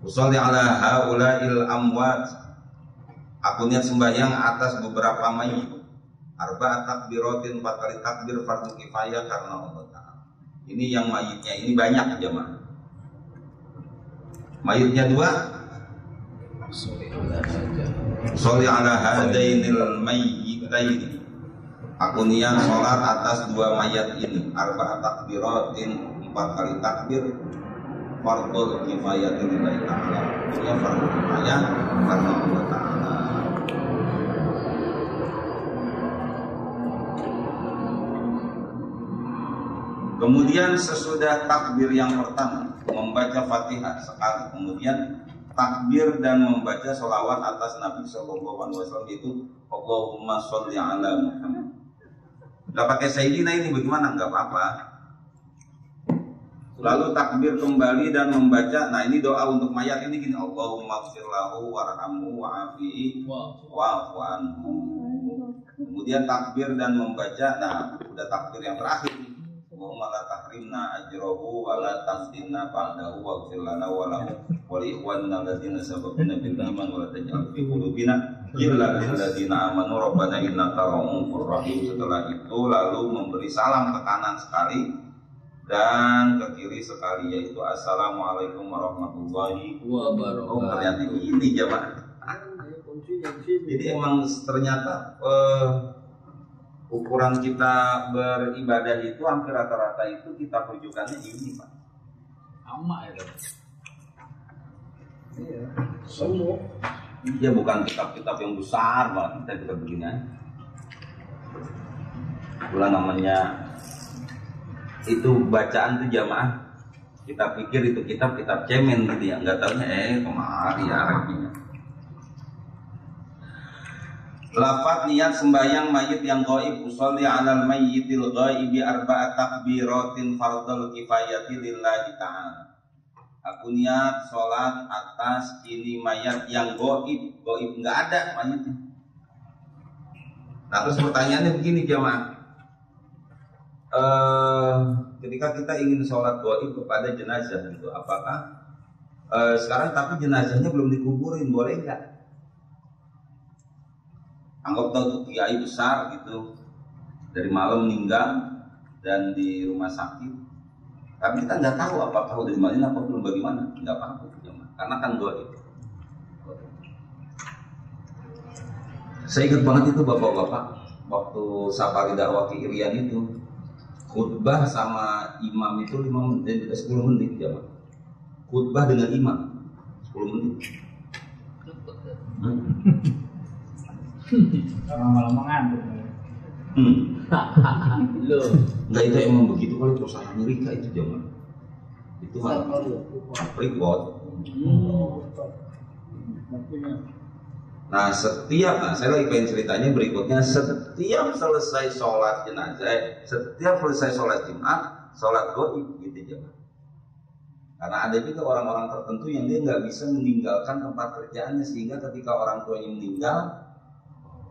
usolli ala haula'il amwat. Aku niat sembahyang atas beberapa mayit 4 takbiratin 4 kali takbir fardu kifayah karena Allah Ta'ala. Ini yang mayitnya, ini banyak jemaah. Mayitnya 2, sholli ala hadainil mayyitaini. Aku niat sholat atas 2 mayat ini 4 takbiratin 4 kali takbir fardhul kifayah lillahi ta'ala. Ini fardu kifayah karena Allah Ta'ala. Kemudian sesudah takbir yang pertama membaca Fatihah sekali, kemudian takbir dan membaca sholawat atas Nabi Sallallahu Alaihi Wasallam, yaitu Allahumma sholli ala Muhammad. Gak pakai Sayyidina ini bagaimana? Gak apa-apa. Lalu takbir kembali dan membaca. Nah ini doa untuk mayat ini gini, Allahumma ighfir lahu warhamhu wa'afihi wa'fu anhu. Kemudian takbir dan membaca. Nah udah takbir yang terakhir nih. Allahumma la tahrimna ajrahu wa la taftinna ba'dahu waghfir lana wa lahu wa li ikhwanina alladziina sabaquna bil iman wa la taj'al fi qulubina ghillan lil ladziina amanu rabbana innaka ra'ufur rahim. Setelah itu lalu memberi salam ke kanan sekali dan ke kiri sekali, yaitu assalamualaikum warahmatullahi wabarakatuh. Oh, ternyata ini jamaah. Jadi emang ternyata ukuran kita beribadah itu hampir rata-rata itu kita rujukannya ini, Pak. Sama ya. Iya. Iya, bukan kitab-kitab yang besar banget kita begini aja. Bulan namanya itu bacaan tuh jamaah, kita pikir itu kitab cemen gitu ya, nggak tahunya kemari ya artinya. Lafaz niat sembahyang mayit yang gaib, usolli alal mayyitil ghaibi arba'at takbiratin fardhul kifayati lillahi ta'ala. Aku niat sholat atas ini mayat yang gaib nggak ada mayitnya. Nah terus pertanyaannya begini jamaah. Ketika kita ingin sholat gaib kepada jenazah gitu, apakah sekarang tapi jenazahnya belum dikuburin, boleh nggak? Anggap tahu kiai besar gitu, dari malam meninggal dan di rumah sakit, tapi kita nggak tahu apakah udah dimandiin apa belum, bagaimana? Nggak apa-apa, karena kan gaib. Saya ingat banget itu bapak-bapak waktu safari dakwah ke Irian itu. Khutbah sama imam itu 10 menit jamaah. Khutbah dengan imam 10 menit. Lama-lama ngantuk. Loh, Enggak, itu emang begitu kali perusahaan Amerika itu jamaah. Itu kan freeport. Nah saya lagi pengen ceritanya berikutnya, setiap selesai sholat jenazah, setiap selesai sholat Jumat, sholat gaib gitu jemaah. Karena ada juga orang-orang tertentu yang dia nggak bisa meninggalkan tempat kerjaannya, sehingga ketika orang tuanya meninggal,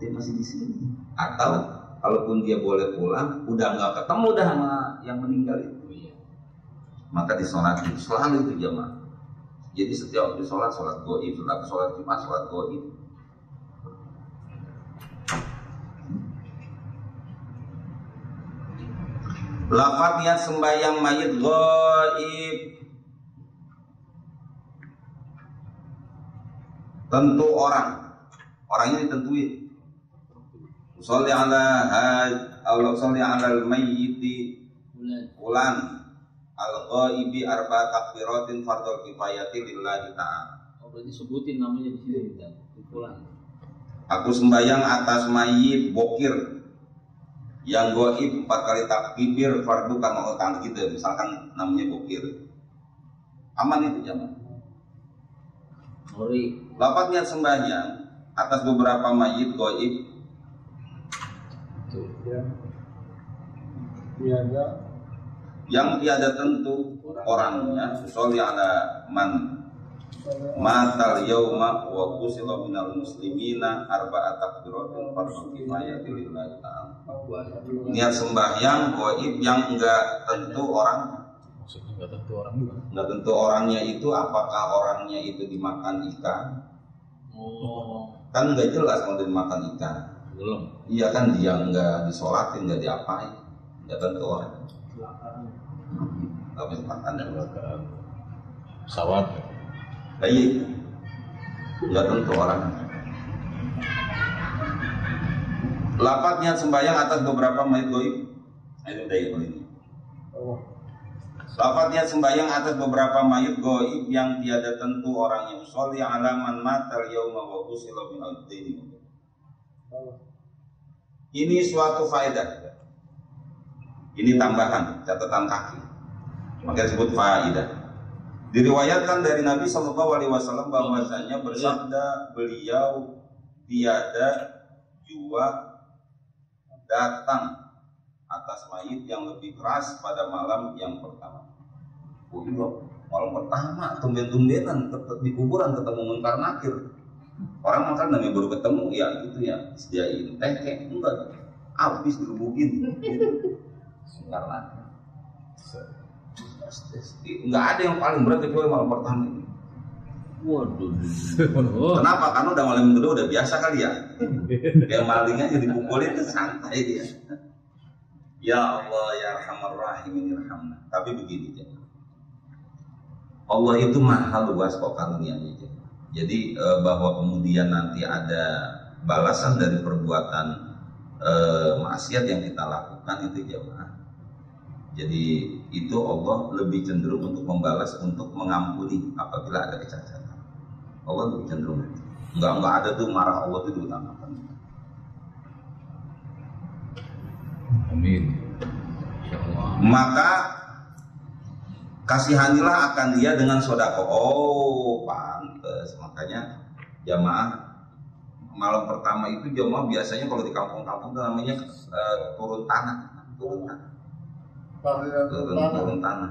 dia masih di sini. Atau kalaupun dia boleh pulang, udah nggak ketemu dah sama yang meninggal itu. Maka disolatin selalu itu jemaah. Jadi setiap waktu sholat gaib, sholat Jumat, sholat gaib. Lafaz niat sembahyang mayit gaib, tentu orangnya ditentuin. Sholli ala al-mayyiti fulan al-ghaibi arba takbiratin fardhul kifayati lillahi ta'ala. Oh, berarti sebutin namanya di sini dan fulan. Aku sembahyang atas mayit bokir yang gaib 4 kali takbir fardu kama utang gitu, misalkan namanya bokir. Aman itu jamaah. Lafaz niat sembahyang atas beberapa mayit gaib yang tiada tentu orangnya, sholli ala man matal yauma wa qusila minal muslimina arba'at takbiratin fardhu kifayati lillahi ta'ala. Niat sembahyang gaib yang enggak tentu orang, enggak tentu orangnya itu, apakah orangnya itu dimakan ikan? Kan enggak jelas mau dimakan ikan. Belum. Iya kan, dia enggak disolatin, enggak diapain, enggak tentu orang. Tapi makan dan pesawat. Baik, enggak tentu orang. Lafaz niat sembahyang atas beberapa mayit gaib. Itu dari ini. Lafaz niat sembahyang atas beberapa mayit gaib yang tiada tentu orangnya. Sholli ala man matal yauma wa qusila min al-dini. Ini suatu faedah. Ini tambahan, catatan kaki. Maka disebut faedah. Diriwayatkan dari Nabi SAW bahwasanya bersabda beliau, tiada jua datang atas mayit yang lebih keras pada malam yang pertama. Oh iya, malam pertama tumben-tumbenan di kuburan ketemu Munkar Nakir. Orang makan namanya baru ketemu ya gitu ya, sediain teh kayak enggak, habis digebukin. Munkar Nakir. Enggak ada yang paling berat kecuali malam pertama ini. Waduh. Kenapa? Karena udah malam kedua udah biasa kali ya. Yang malingnya jadi dipukulin santai dia. Ya Allah ya Arhamar Rahimin irhamna. Tapi begini ya. Allah itu maha luas kok karunia-Nya. Jadi bahwa kemudian nanti ada balasan dari perbuatan maksiat yang kita lakukan itu jemaah. Jadi itu Allah lebih cenderung untuk membalas, untuk mengampuni apabila ada kecacatan. Allah lebih cenderung. Enggak ada tuh marah Allah itu diutamakan. Amin. Maka kasihanilah akan dia dengan sodako. Oh pantes. Makanya jamaah malam pertama itu jamaah biasanya kalau di kampung-kampung itu namanya turun tanah. Turun tanah.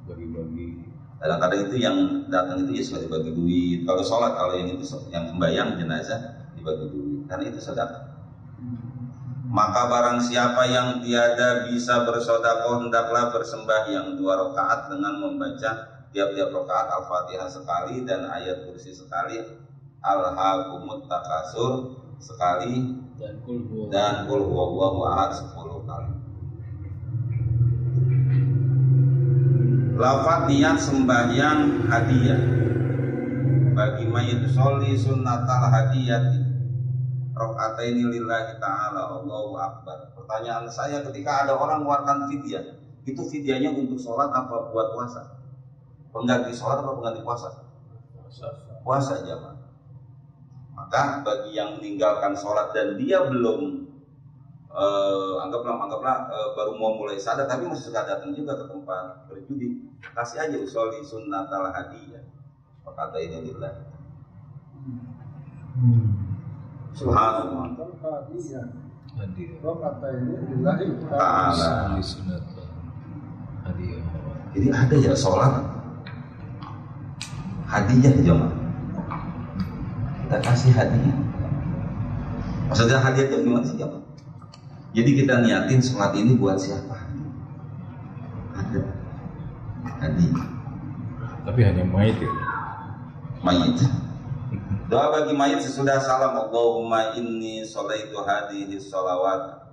Bagi-bagi. Kadang-kadang itu yang datang itu ya suka dibagi duit. Kalau sholat, kalau yang itu yang sembahyang jenazah dibagi duit. Karena itu sedekah. Maka barang siapa yang tiada bisa bersedekah, hendaklah bersembahyang 2 rakaat dengan membaca tiap-tiap rakaat Al-Fatihah sekali dan ayat kursi sekali, Alhaakumut Takasur sekali, dan Qul Huwallahu Ahad 10 kali. Lafaz niat sembahyang hadiah bagi mayit sholli sunnatal hadiyati rakaataini lillahi ta'ala Allahu akbar. Pertanyaan saya, ketika ada orang mengeluarkan fidyah, itu fidyahnya untuk sholat apa buat puasa? Pengganti sholat apa pengganti puasa? Puasa jamaah. Maka bagi yang meninggalkan sholat dan dia belum anggaplah baru mau mulai sadar tapi masih suka datang juga ke tempat berjudi, kasih aja usolli sunnatal hadiyah kata ini lillah. Subhanallah. Ta'ala. Jadi ada ya sholat hadiah jemaah, kita kasih hadiah. Maksudnya hadiah itu gimana sih jemaah? Jadi kita niatin sholat ini buat siapa? Ada hadiah. Tapi hanya mayit ya? Mayit. Doa bagi mayit sesudah salam. Allahumma inni sholaitu hadihi sholawat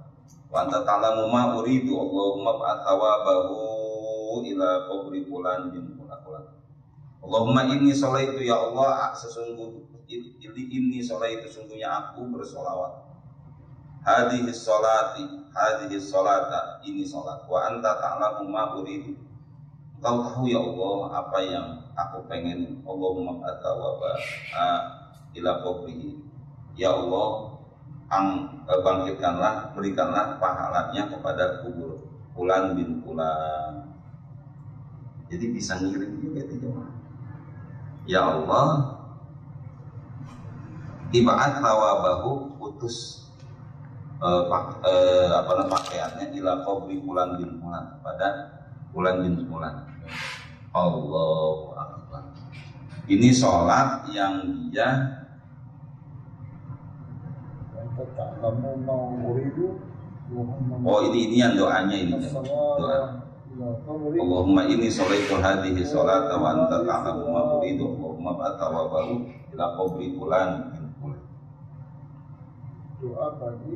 wa anta ta'lamu ma uridu. Allahumma ba'athawabahu ila qabri fulan bin fulan. Allahumma inni sholaitu, ya Allah ini sholaitu, sungguhnya aku bersolawat. Hadhihi sholata, ini sholat. Wa anta ta'lamu ma uridu. Kau tahu ya Allah apa yang aku pengen. Allahumma ba'athawabahu ila qabrihi. Ya Allah, bangkitkanlah, berikanlah pahalanya kepada kubur fulan bin fulan. Jadi bisa ngirim juga itu. Ya Allah, ib'at thawabahu, utus pakaiannya ila qabri fulan bin fulan, pada fulan bin fulan. Allahu akbar. Ini sholat yang dia ini yang doanya ini doa. Allahumma inni sholaitu hadhihi sholata wa anta ta'lamu ma uridu. Allahumma ba'athawabahu ila qabri fulan bin fulan. Doa bagi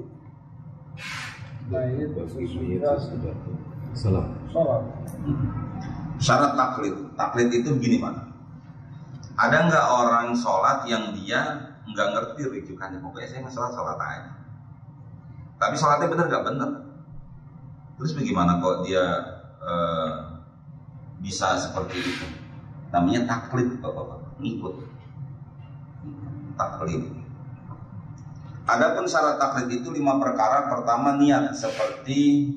mayit sudah salam. Syarat taklid itu begini Pak. Ada nggak orang sholat yang dia nggak ngerti rujukannya? Pokoknya saya sholat aja. Tapi sholatnya benar nggak benar. Terus bagaimana kok dia bisa seperti itu? Namanya taklid, Bapak-bapak. Ngikut. Taklid. Adapun syarat taklid itu 5 perkara. Pertama, niat, seperti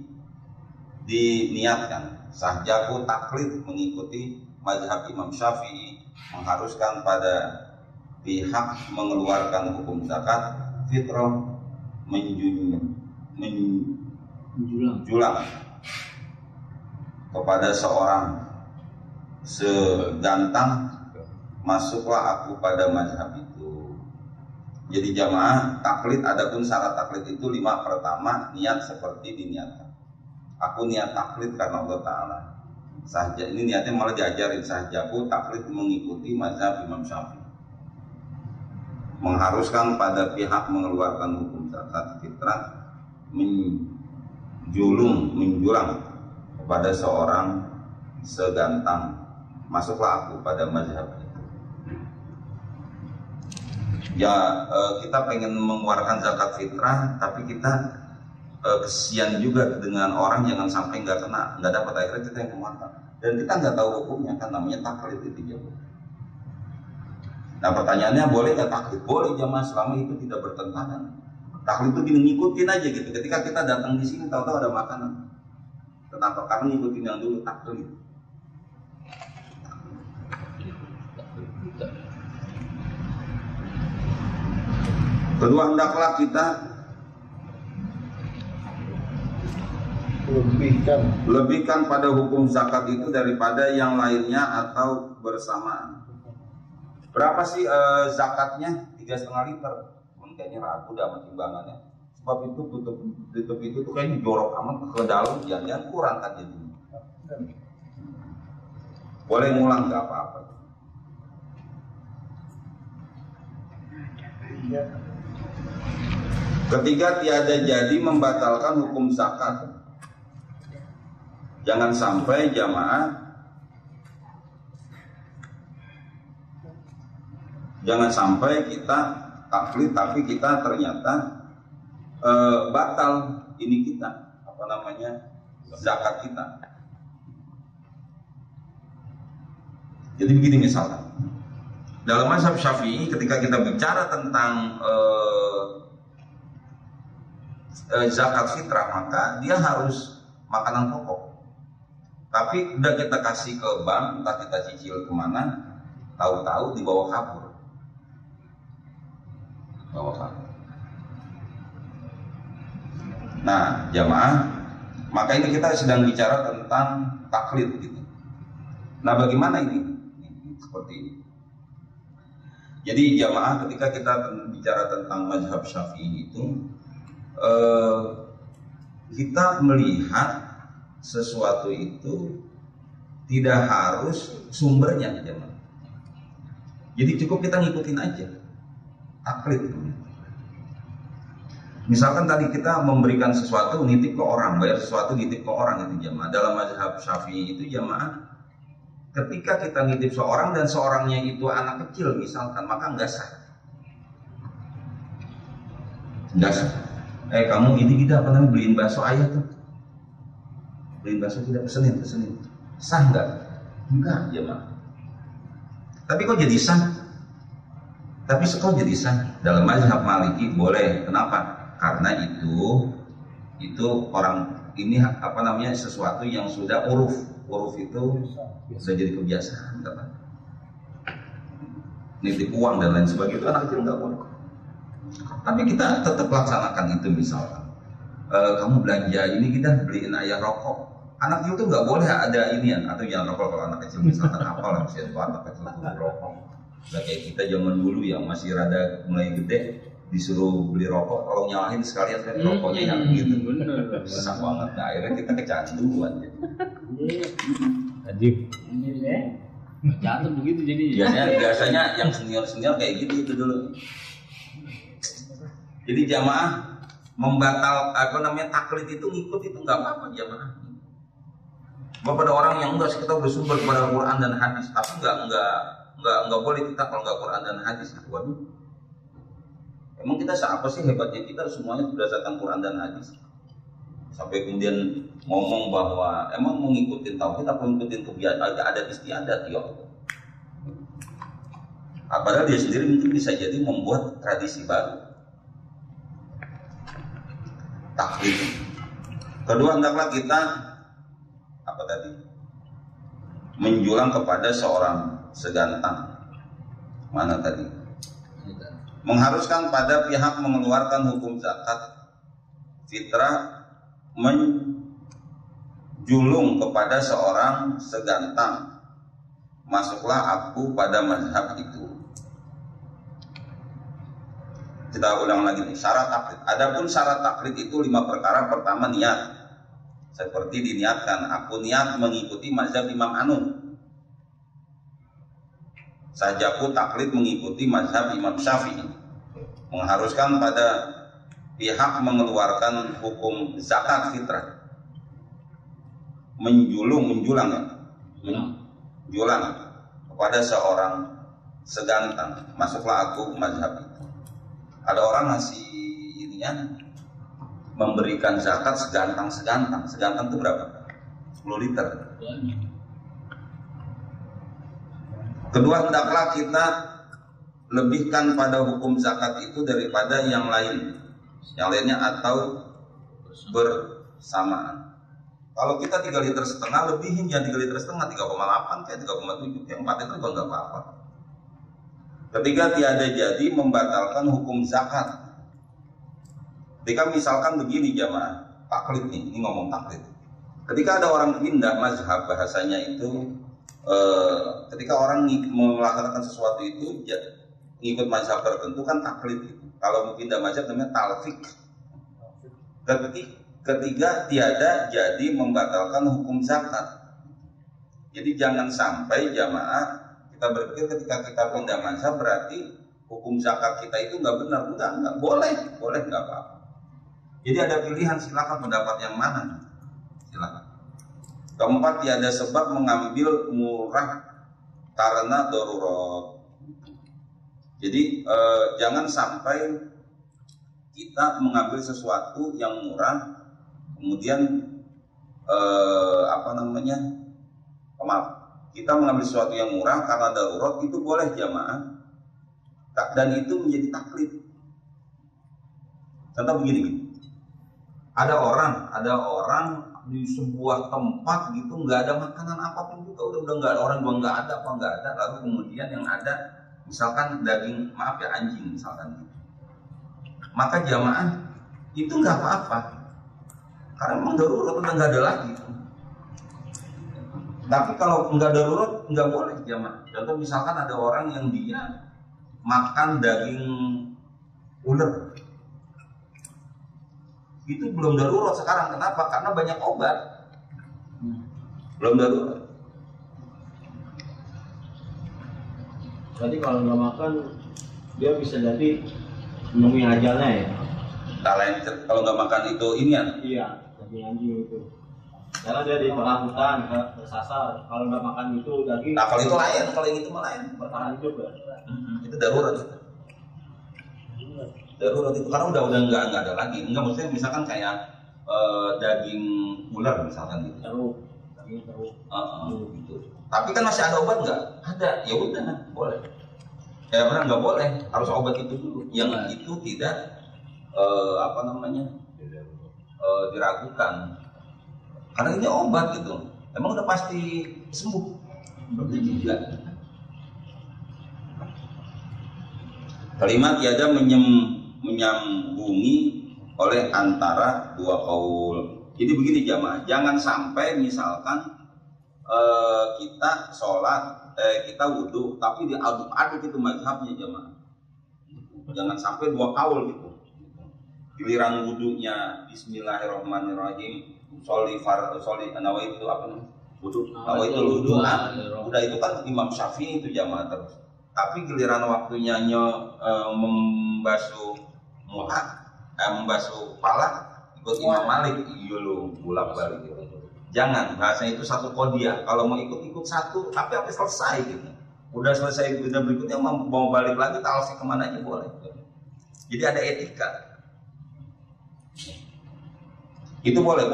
diniatkan. Sahjaku taklid, mengikuti mazhab Imam Syafi'i, mengharuskan pada pihak mengeluarkan hukum zakat fitrah, menjulang kepada seorang segantang, masuklah aku pada mazhab itu. Jadi jamaah taklid, adapun syarat taklid itu 5. Pertama, niat seperti diniatkan. Aku niat taklid karena Allah Ta'ala. Saja ini niatnya malah diajarin, sahajaku taklid mengikuti mazhab Imam Syafi'i. Mengharuskan pada pihak mengeluarkan hukum zakat fitrah menjulang kepada seorang segantang, masuklah aku pada mazhab itu. Ya kita pengen mengeluarkan zakat fitrah, tapi kita kesian juga dengan orang, jangan sampai nggak dapat, akhirnya kita yang keluarkan dan kita nggak tahu hukumnya, kan namanya taklid itu jamaah. Nah pertanyaannya, boleh nggak taklid? Boleh jamaah, selama itu tidak bertentangan. Taklid itu ngikutin aja gitu. Ketika kita datang di sini tahu-tahu ada makanan, kenapa? Karena ngikutin yang dulu, taklid. Kedua, hendaklah kita lebihkan pada hukum zakat itu daripada yang lainnya atau bersamaan. Berapa sih zakatnya? 3,5 liter. Kayaknya ragu dah sama timbangannya. Sebab itu tutup itu tuh kayaknya jorok amat ke dalam, jangan kurang kan jadi. Boleh ngulang, nggak apa-apa. Ketiga, tiada jadi membatalkan hukum zakat. Jangan sampai jamaah, jangan sampai kita taklid tapi kita ternyata batal ini kita, zakat kita. Jadi begini misalkan, dalam mazhab Syafi'i ketika kita bicara tentang zakat fitrah, maka dia harus makanan pokok. Tapi udah kita kasih ke bank, entah kita cicil kemana, tahu-tahu dibawa kabur. Nah jamaah, maka ini kita sedang bicara tentang taklid gitu. Nah bagaimana ini? Seperti ini. Jadi jamaah, ketika kita bicara tentang mazhab Syafi'i itu, kita melihat sesuatu itu tidak harus sumbernya, jamaah. Jadi cukup kita ngikutin aja taklid. Misalkan tadi kita memberikan sesuatu nitip ke orang, bayar sesuatu nitip ke orang, itu jamaah. Dalam mazhab Syafi'i itu jamaah, ketika kita nitip seorang dan seorangnya itu anak kecil misalkan, maka enggak sah. Enggak sah. Kamu ini kita beliin bakso ayah tuh. Beliin bakso tidak, pesenin. Sah enggak? Enggak, jemaah. Tapi kok jadi sah? Kok jadi sah? Dalam mazhab Maliki boleh. Kenapa? Karena itu orang ini sesuatu yang sudah uruf itu sudah jadi kebiasaan, kan? Nitip uang dan lain sebagainya, itu anak kecil nggak boleh. Tapi kita tetap laksanakan itu. Misalkan kamu belanja ini, kita beliin ayah rokok, anak kecil tuh nggak boleh ada inian, atau jangan rokok kalau anak kecil misalkan apalah, misalnya anak kecil tuh rokok. Nggak kayak kita zaman dulu yang masih rada mulai gede, disuruh beli rokok, kalau nyalahin sekalian rokoknya yang gitu, susah banget. Nah, akhirnya kita kecanduan. Ajib. Jatuh begitu jadi. Biasanya yang senior kayak gitu itu dulu. Jadi jamaah membatal taklid itu ngikut itu nggak apa-apa jamaah. Pada orang yang enggak, kita bersumber kepada Quran dan hadis, tapi enggak boleh kita kalau enggak Quran dan hadis. Waduh. Emang kita siapa sih hebatnya? Kita semuanya berdasarkan Quran dan hadis. Sampai kemudian ngomong bahwa emang mau ngikutin tauhid apa ngikutin kebiasaan adat istiadat, ya. Padahal dia sendiri mungkin bisa jadi membuat tradisi baru. Taklid. Kedua, hendaklah kita menjulang kepada seorang segantang. Mana tadi? Mengharuskan pada pihak mengeluarkan hukum zakat fitrah menjulung kepada seorang segantang, masuklah aku pada mazhab itu. Kita ulang lagi nih, syarat taklid. Adapun syarat taklid itu 5 perkara. Pertama, niat. Seperti diniatkan, aku niat mengikuti mazhab Imam Anu. Sajaku taklid mengikuti mazhab Imam Syafi'i. Mengharuskan pada pihak mengeluarkan hukum zakat fitrah. Menjulang kepada seorang segantang, masuklah aku mazhab itu. Ada orang ngasih inian memberikan zakat segantang itu berapa? 10 liter. Kedua, hendaklah kita lebihkan pada hukum zakat itu daripada yang lainnya atau bersamaan. Kalau kita 3,5 liter, lebihin jangan 3,5 liter, 3,8 kayak 3,7, kayak 4 liter juga nggak apa-apa. Ketiga, tiada jadi membatalkan hukum zakat. Ketika misalkan begini jamaah, taklid nih, ini ngomong taklid. Ketika ada orang pindah mazhab, bahasanya itu ketika orang melaksanakan sesuatu itu ngikut mazhab tertentu kan taklid itu. Kalau pindah mazhab namanya talfik. Ketiga, tiada jadi membatalkan hukum zakat. Jadi jangan sampai jamaah kita berpikir ketika kita pindah mazhab berarti hukum zakat kita itu nggak benar. Enggak, boleh nggak apa-apa. Jadi ada pilihan, silakan pendapat yang mana, silakan. Keempat, tiada sebab mengambil murah karena darurat. Jadi jangan sampai kita mengambil sesuatu yang murah kemudian kita mengambil sesuatu yang murah karena darurat, itu boleh jamaah, dan itu menjadi taklid. Contoh begini, ada orang di sebuah tempat gitu nggak ada makanan apapun juga, udah nggak, orang juga nggak ada, lalu kemudian yang ada misalkan daging, anjing misalkan gitu. Maka jamaah itu nggak apa-apa, karena memang darurat udah nggak ada lagi. Tapi kalau nggak darurat nggak boleh jamaah. Contoh misalkan ada orang yang dia makan daging ular, itu belum darurat sekarang. Kenapa? Karena banyak obat. Belum darurat. Berarti kalau nggak makan dia bisa jadi menemui ajalnya ya. Kalau nggak makan itu inian. Iya, daging anjing itu. Karena dia di tengah hutan tersasar. Kalau nggak makan itu daging. Nah kalau itu lain, kalau yang itu lain. Bertahan hidup ya. Itu darurat. Darurat itu karena udah nggak ada lagi. Enggak, maksudnya misalkan kayak daging ular misalkan gitu. Daging teruk. Gitu. Tapi kan masih ada obat nggak? Ada. Ya udah, boleh. Ya benar, nggak boleh. Harus obat itu dulu. Yang itu tidak diragukan. Karena ini obat gitu. Emang udah pasti sembuh. Berarti tidak. Kelima, tiada menyambungi oleh antara dua qaul. Jadi begini jamaah, jangan sampai misalkan kita sholat, kita wudhu, tapi diaduk-aduk itu mazhabnya jamaah. Jangan sampai dua qaul gitu. Giliran wudhunya Bismillahirrahmanirrahim, nawaitu apa namanya? Nawaitul wudhu. Udah itu kan Imam Syafi'i itu jamaah terus. Tapi giliran waktunya membasuh muka, membasuh kepala, ikut Imam Malik, iya lo bolak-balik gitu. Jangan, bahasa itu satu kodiah. Kalau mau ikut satu, tapi sampai selesai gitu. Udah selesai udah berikutnya mau balik lagi, talsik kemana aja boleh. Jadi ada etika. Itu boleh.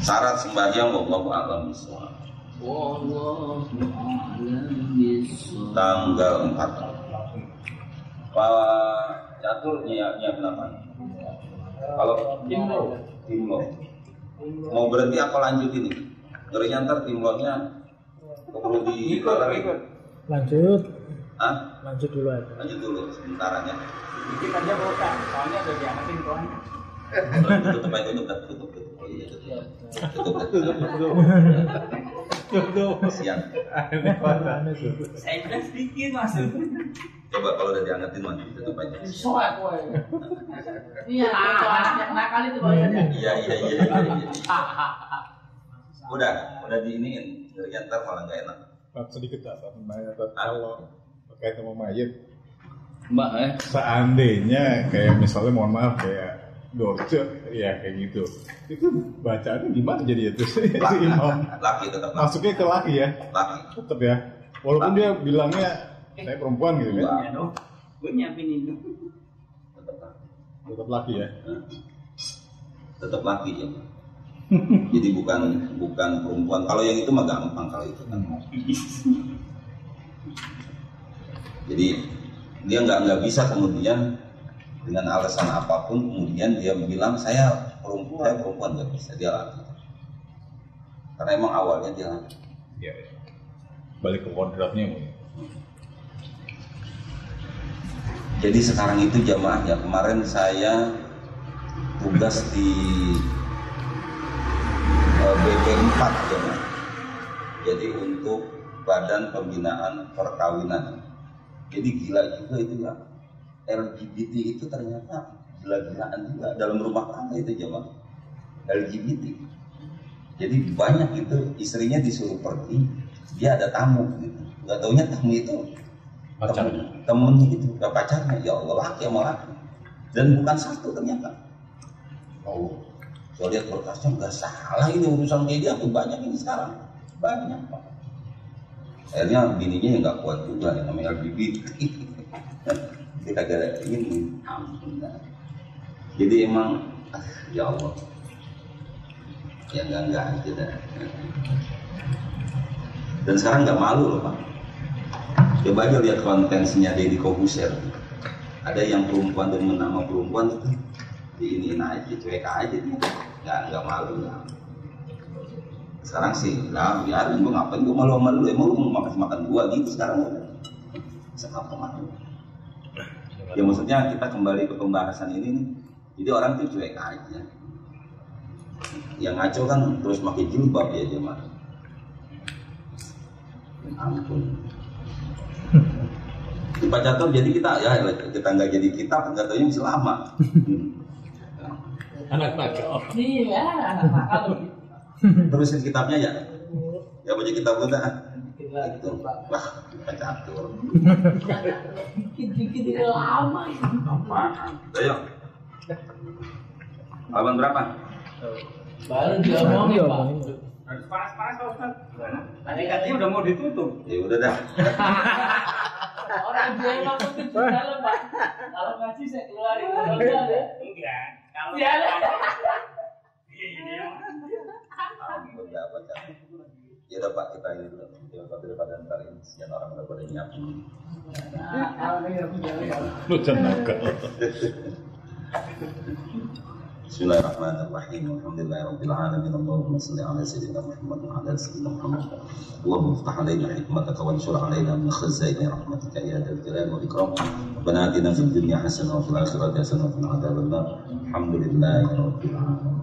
Syarat sembahyang wallahu a'lam bishawab. Tanggal 4. Pak Catur nyiapin apa? Kalau timlo mau berhenti apa lanjut ini? Ngerinya ntar timlonya perlu di lanjut. Lanjut dulu sebentar aja. Dikit aja bukan, soalnya udah diangkatin tuan. Tutup. Oh iya, tutup. Tutup. Kasihan. Saya bilang sedikit masuk. Coba kalau udah diangetin mah tutup aja. Soal kowe. Iya, itu anak yang nakal itu bahasanya. Iya. Udah diiniin. Ntar malah nggak enak. Sedikit kalau terkait sama mayit. Mbak, Seandainya kayak misalnya mohon maaf kayak Dorce, ya kayak gitu. Itu bacaannya gimana jadi itu? Laki tetap laki. Masuknya ke laki ya? Laki. Tetap ya. Walaupun dia bilangnya saya perempuan gitu kan? ya dong. Gue nyiapin itu. Tetap laki ya? Tetap laki ya. Jadi bukan perempuan. Kalau yang itu mah gampang kalau itu kan. Jadi dia nggak bisa kemudian dengan alasan apapun kemudian dia bilang saya perempuan nggak bisa, dia laki. Karena emang awalnya dia laki. Iya. Balik ke kodratnya. Jadi sekarang itu jamaah ya, kemarin saya tugas di BP4 jamaah. Jadi untuk Badan Pembinaan Perkawinan. Jadi gila juga itu ya, LGBT itu ternyata gila-gilaan juga dalam rumah tangga itu jemaah LGBT. Jadi banyak itu istrinya disuruh pergi, dia ada tamu gitu, nggak taunya tamu itu temennya itu, gak pacarnya, ya Allah laki sama laki, dan bukan satu ternyata. Oh, saya lihat berkasnya nggak salah ini urusan kayak dia tuh banyak ini sekarang, banyak Pak. Akhirnya bininya nggak kuat juga yang namanya LGBT. Kita gara ini ampun. Jadi emang ya Allah ya enggak aja dah. Dan sekarang nggak malu loh Pak. Coba aja lihat kontennya Deddy Corbuzier. Ada yang perempuan dan nama perempuan itu diiniin aja, cuek aja dia. Nggak malu lah. Sekarang sih, biarin gue ngapain gue malu sama lu, emang lu mau makan gua gitu sekarang udah. Sekarang malu. Ya maksudnya kita kembali ke pembahasan ini nih. Jadi orang tuh cuek aja. Yang ngaco kan terus pakai jilbab ya jemaah. Ampun. Di Pak Catur jadi kita nggak jadi kitab nggak tahu masih lama. Anak nakal. Iya, anak nakal. Terusin kitabnya ya. Ya baca kitab kita. Itu. Wah, Pak Catur. Dikit-dikit lama. Apaan? Ayo. Halaman berapa? Baru diomongin Pak. Panas-panas Pak Ustaz. Tadi katanya udah mau ditutup. Ya udah dah. Orang dia langsung ke dalam Pak. Kalau ngaji saya keluarin ada. Enggak. Kalau Ya. Ampun dah Pak Catur. Ya udah Pak kita ini dulu. Daripada ntar ini sekian orang udah pada nyiapin. Lu jangan nakal. Bismillahirrahmanirrahim. Alhamdulillahirabbil alamin. Allahumma shalli ala sayyidina Muhammad wa ala sayyidina Muhammad. Allahumma iftah alaina hikmataka wa anshur alaina min khazaini rahmatika ya dzal jalali wal ikram. Rabbana atina fid dunya hasanah wa fil akhirati hasanah wa qina adzabannar. Alhamdulillahirabbil alamin.